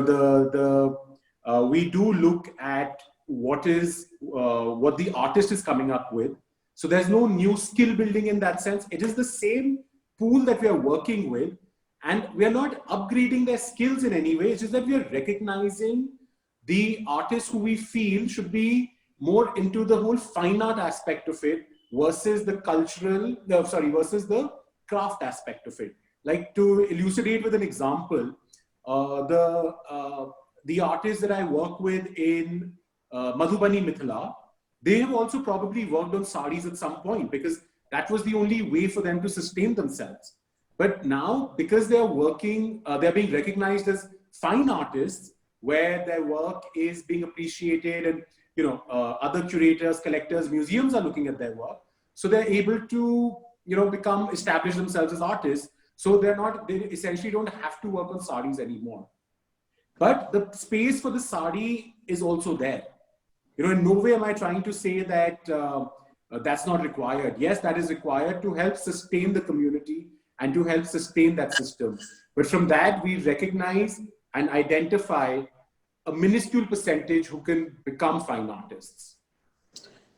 do look at what the artist is coming up with. So there's no new skill building in that sense. It is the same pool that we are working with, and we are not upgrading their skills in any way. It's just that we are recognizing the artists who we feel should be more into the whole fine art aspect of it versus the versus the craft aspect of it. Like, to elucidate with an example, the artists that I work with in Madhubani Mithila, they have also probably worked on saris at some point because that was the only way for them to sustain themselves. But now, because they are working, they're being recognized as fine artists, where their work is being appreciated, and other curators, collectors, museums are looking at their work. So they're able to establish themselves as artists. So they essentially don't have to work on saris anymore. But the space for the sari is also there. In no way am I trying to say that that's not required. Yes, that is required to help sustain the community and to help sustain that system. But from that, we recognize and identify a minuscule percentage who can become fine artists.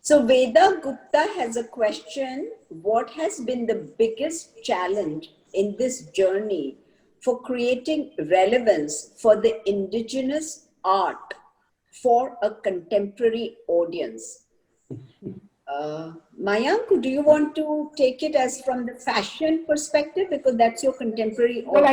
So Veda Gupta has a question. What has been the biggest challenge in this journey for creating relevance for the indigenous art for a contemporary audience? Mayank, do you want to take it as from the fashion perspective, because that's your contemporary audience? Well,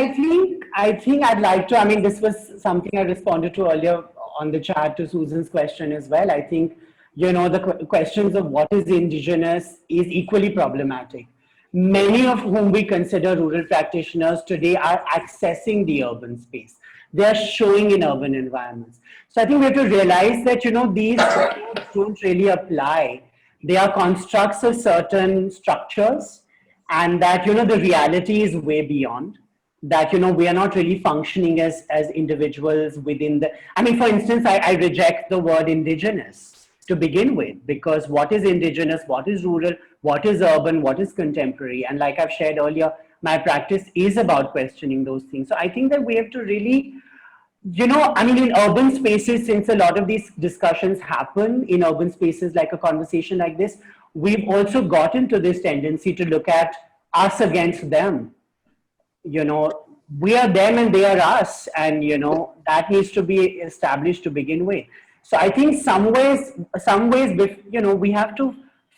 I think I'd like to, this was something I responded to earlier on the chat to Susan's question as well. I think, the questions of what is indigenous is equally problematic. Many of whom we consider rural practitioners today are accessing the urban space. They are showing in urban environments. So I think we have to realize that, these don't really apply. They are constructs of certain structures, and that, the reality is way beyond that. We are not really functioning as individuals within the, for instance, I reject the word indigenous to begin with, because what is indigenous, what is rural, what is urban, what is contemporary? And like I've shared earlier, my practice is about questioning those things. So I think that we have to really, in urban spaces, since a lot of these discussions happen in urban spaces, like a conversation like this, we've also got into this tendency to look at us against them. We are them and they are us, and that needs to be established to begin with. So I think some ways, we have to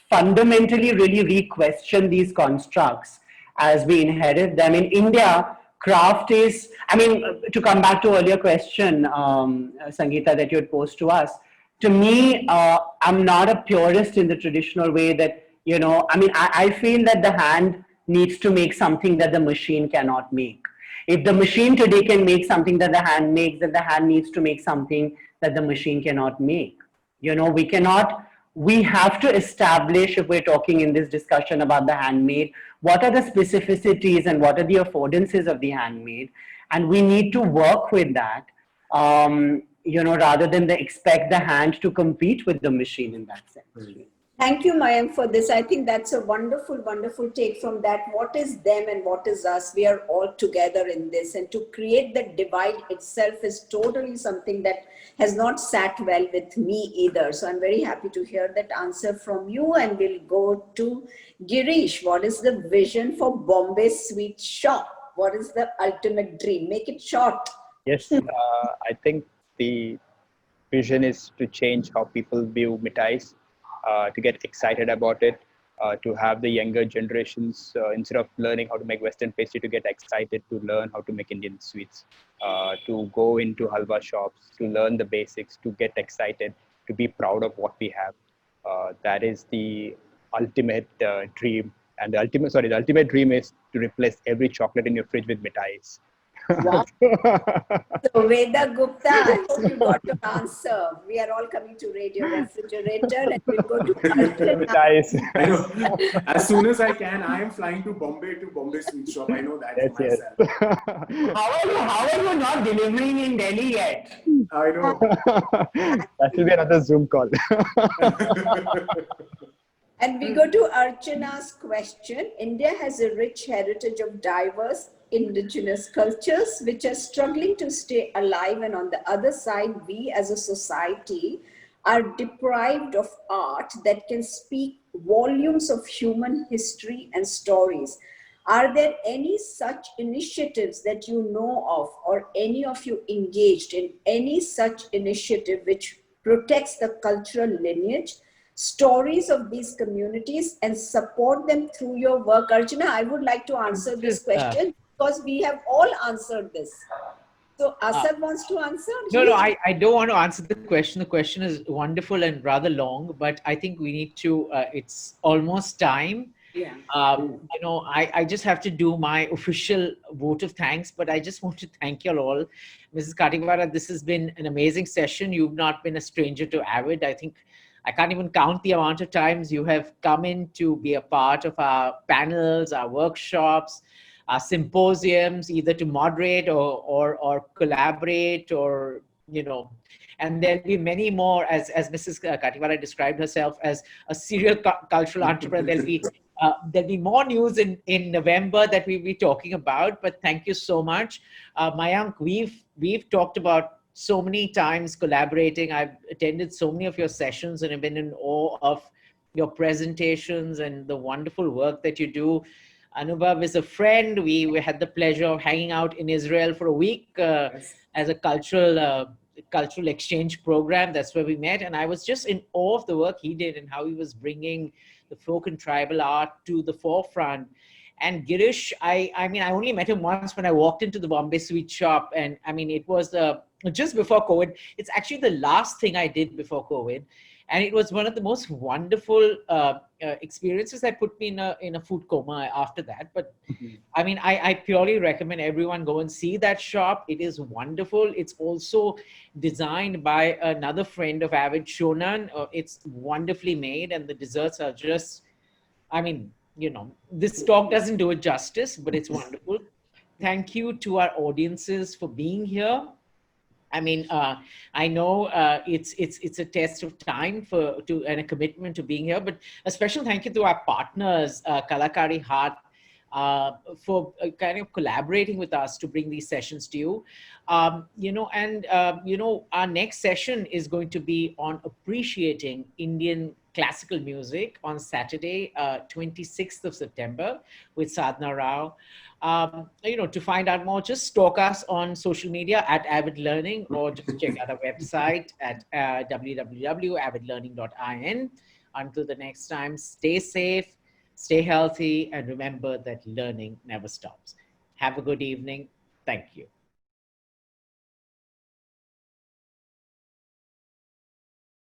fundamentally really re-question these constructs as we inherit them. In India, craft is, to come back to earlier question, Sangeeta, that you had posed to us, to me, I'm not a purist in the traditional way that, I feel that the hand needs to make something that the machine cannot make. If the machine today can make something that the hand makes, then the hand needs to make something that the machine cannot make. We have to establish, if we're talking in this discussion about the handmade, what are the specificities and what are the affordances of the handmade? And we need to work with that, rather than expect the hand to compete with the machine in that sense. Right. Thank you, Mayank, for this. I think that's a wonderful, wonderful take from that. What is them and what is us? We are all together in this. And to create that divide itself is totally something that has not sat well with me either. So I'm very happy to hear that answer from you. And we'll go to Girish. What is the vision for Bombay Sweet Shop? What is the ultimate dream? Make it short. Yes, I think the vision is to change how people view mithais. To get excited about it, to have the younger generations, instead of learning how to make Western pastry, to get excited to learn how to make Indian sweets, to go into halwa shops, to learn the basics, to get excited, to be proud of what we have. That is the ultimate dream. And the ultimate dream is to replace every chocolate in your fridge with mithais. Wow. So Veda Gupta, I hope you got your answer. We are all coming to Radio Refrigerator and we'll go to mithais. I know. As soon as I can, I am flying to Bombay Sweet Shop. I know that for myself. Yes. How are you not delivering in Delhi yet? I know. That will be another Zoom call. And we go to Archana's question. India has a rich heritage of diverse indigenous cultures which are struggling to stay alive, and on the other side, we as a society are deprived of art that can speak volumes of human history and stories. Are there any such initiatives that you know of, or any of you engaged in any such initiative which protects the cultural lineage, stories of these communities, and support them through your work? Archana, I would like to answer this question because we have all answered this. So Asad wants to answer? No, I don't want to answer the question. The question is wonderful and rather long, but I think we need to, it's almost time. Yeah. I just have to do my official vote of thanks, but I just want to thank you all. Mrs. Katiwara, this has been an amazing session. You've not been a stranger to Avid. I think I can't even count the amount of times you have come in to be a part of our panels, our workshops, our symposiums, either to moderate or collaborate or, and there'll be many more as Mrs. Katiwara described herself as a serial cultural entrepreneur. There'll be more news in November that we'll be talking about, but thank you so much. Mayank, we've talked about so many times collaborating. I've attended so many of your sessions and have been in awe of your presentations and the wonderful work that you do. Anubhav is a friend. We had the pleasure of hanging out in Israel for a week as a cultural exchange program. That's where we met. And I was just in awe of the work he did and how he was bringing the folk and tribal art to the forefront. And Girish, I mean, I only met him once when I walked into the Bombay Sweet Shop. And I mean, it was just before COVID. It's actually the last thing I did before COVID. And it was one of the most wonderful experiences that put me in a food coma after that. But I mean, I purely recommend everyone go and see that shop. It is wonderful. It's also designed by another friend of Avid, Shonan. It's wonderfully made, and the desserts are just, I mean, this talk doesn't do it justice, but it's wonderful. Thank you to our audiences for being here. I mean, I know it's a test of time and a commitment to being here, but a special thank you to our partners, Kalakari Heart, for kind of collaborating with us to bring these sessions to you. Our next session is going to be on appreciating Indian classical music on Saturday, 26th of September with Sadhna Rao. To find out more, just stalk us on social media at Avid Learning, or just check out our website at www.avidlearning.in. Until the next time, stay safe, stay healthy, and remember that learning never stops. Have a good evening. Thank you.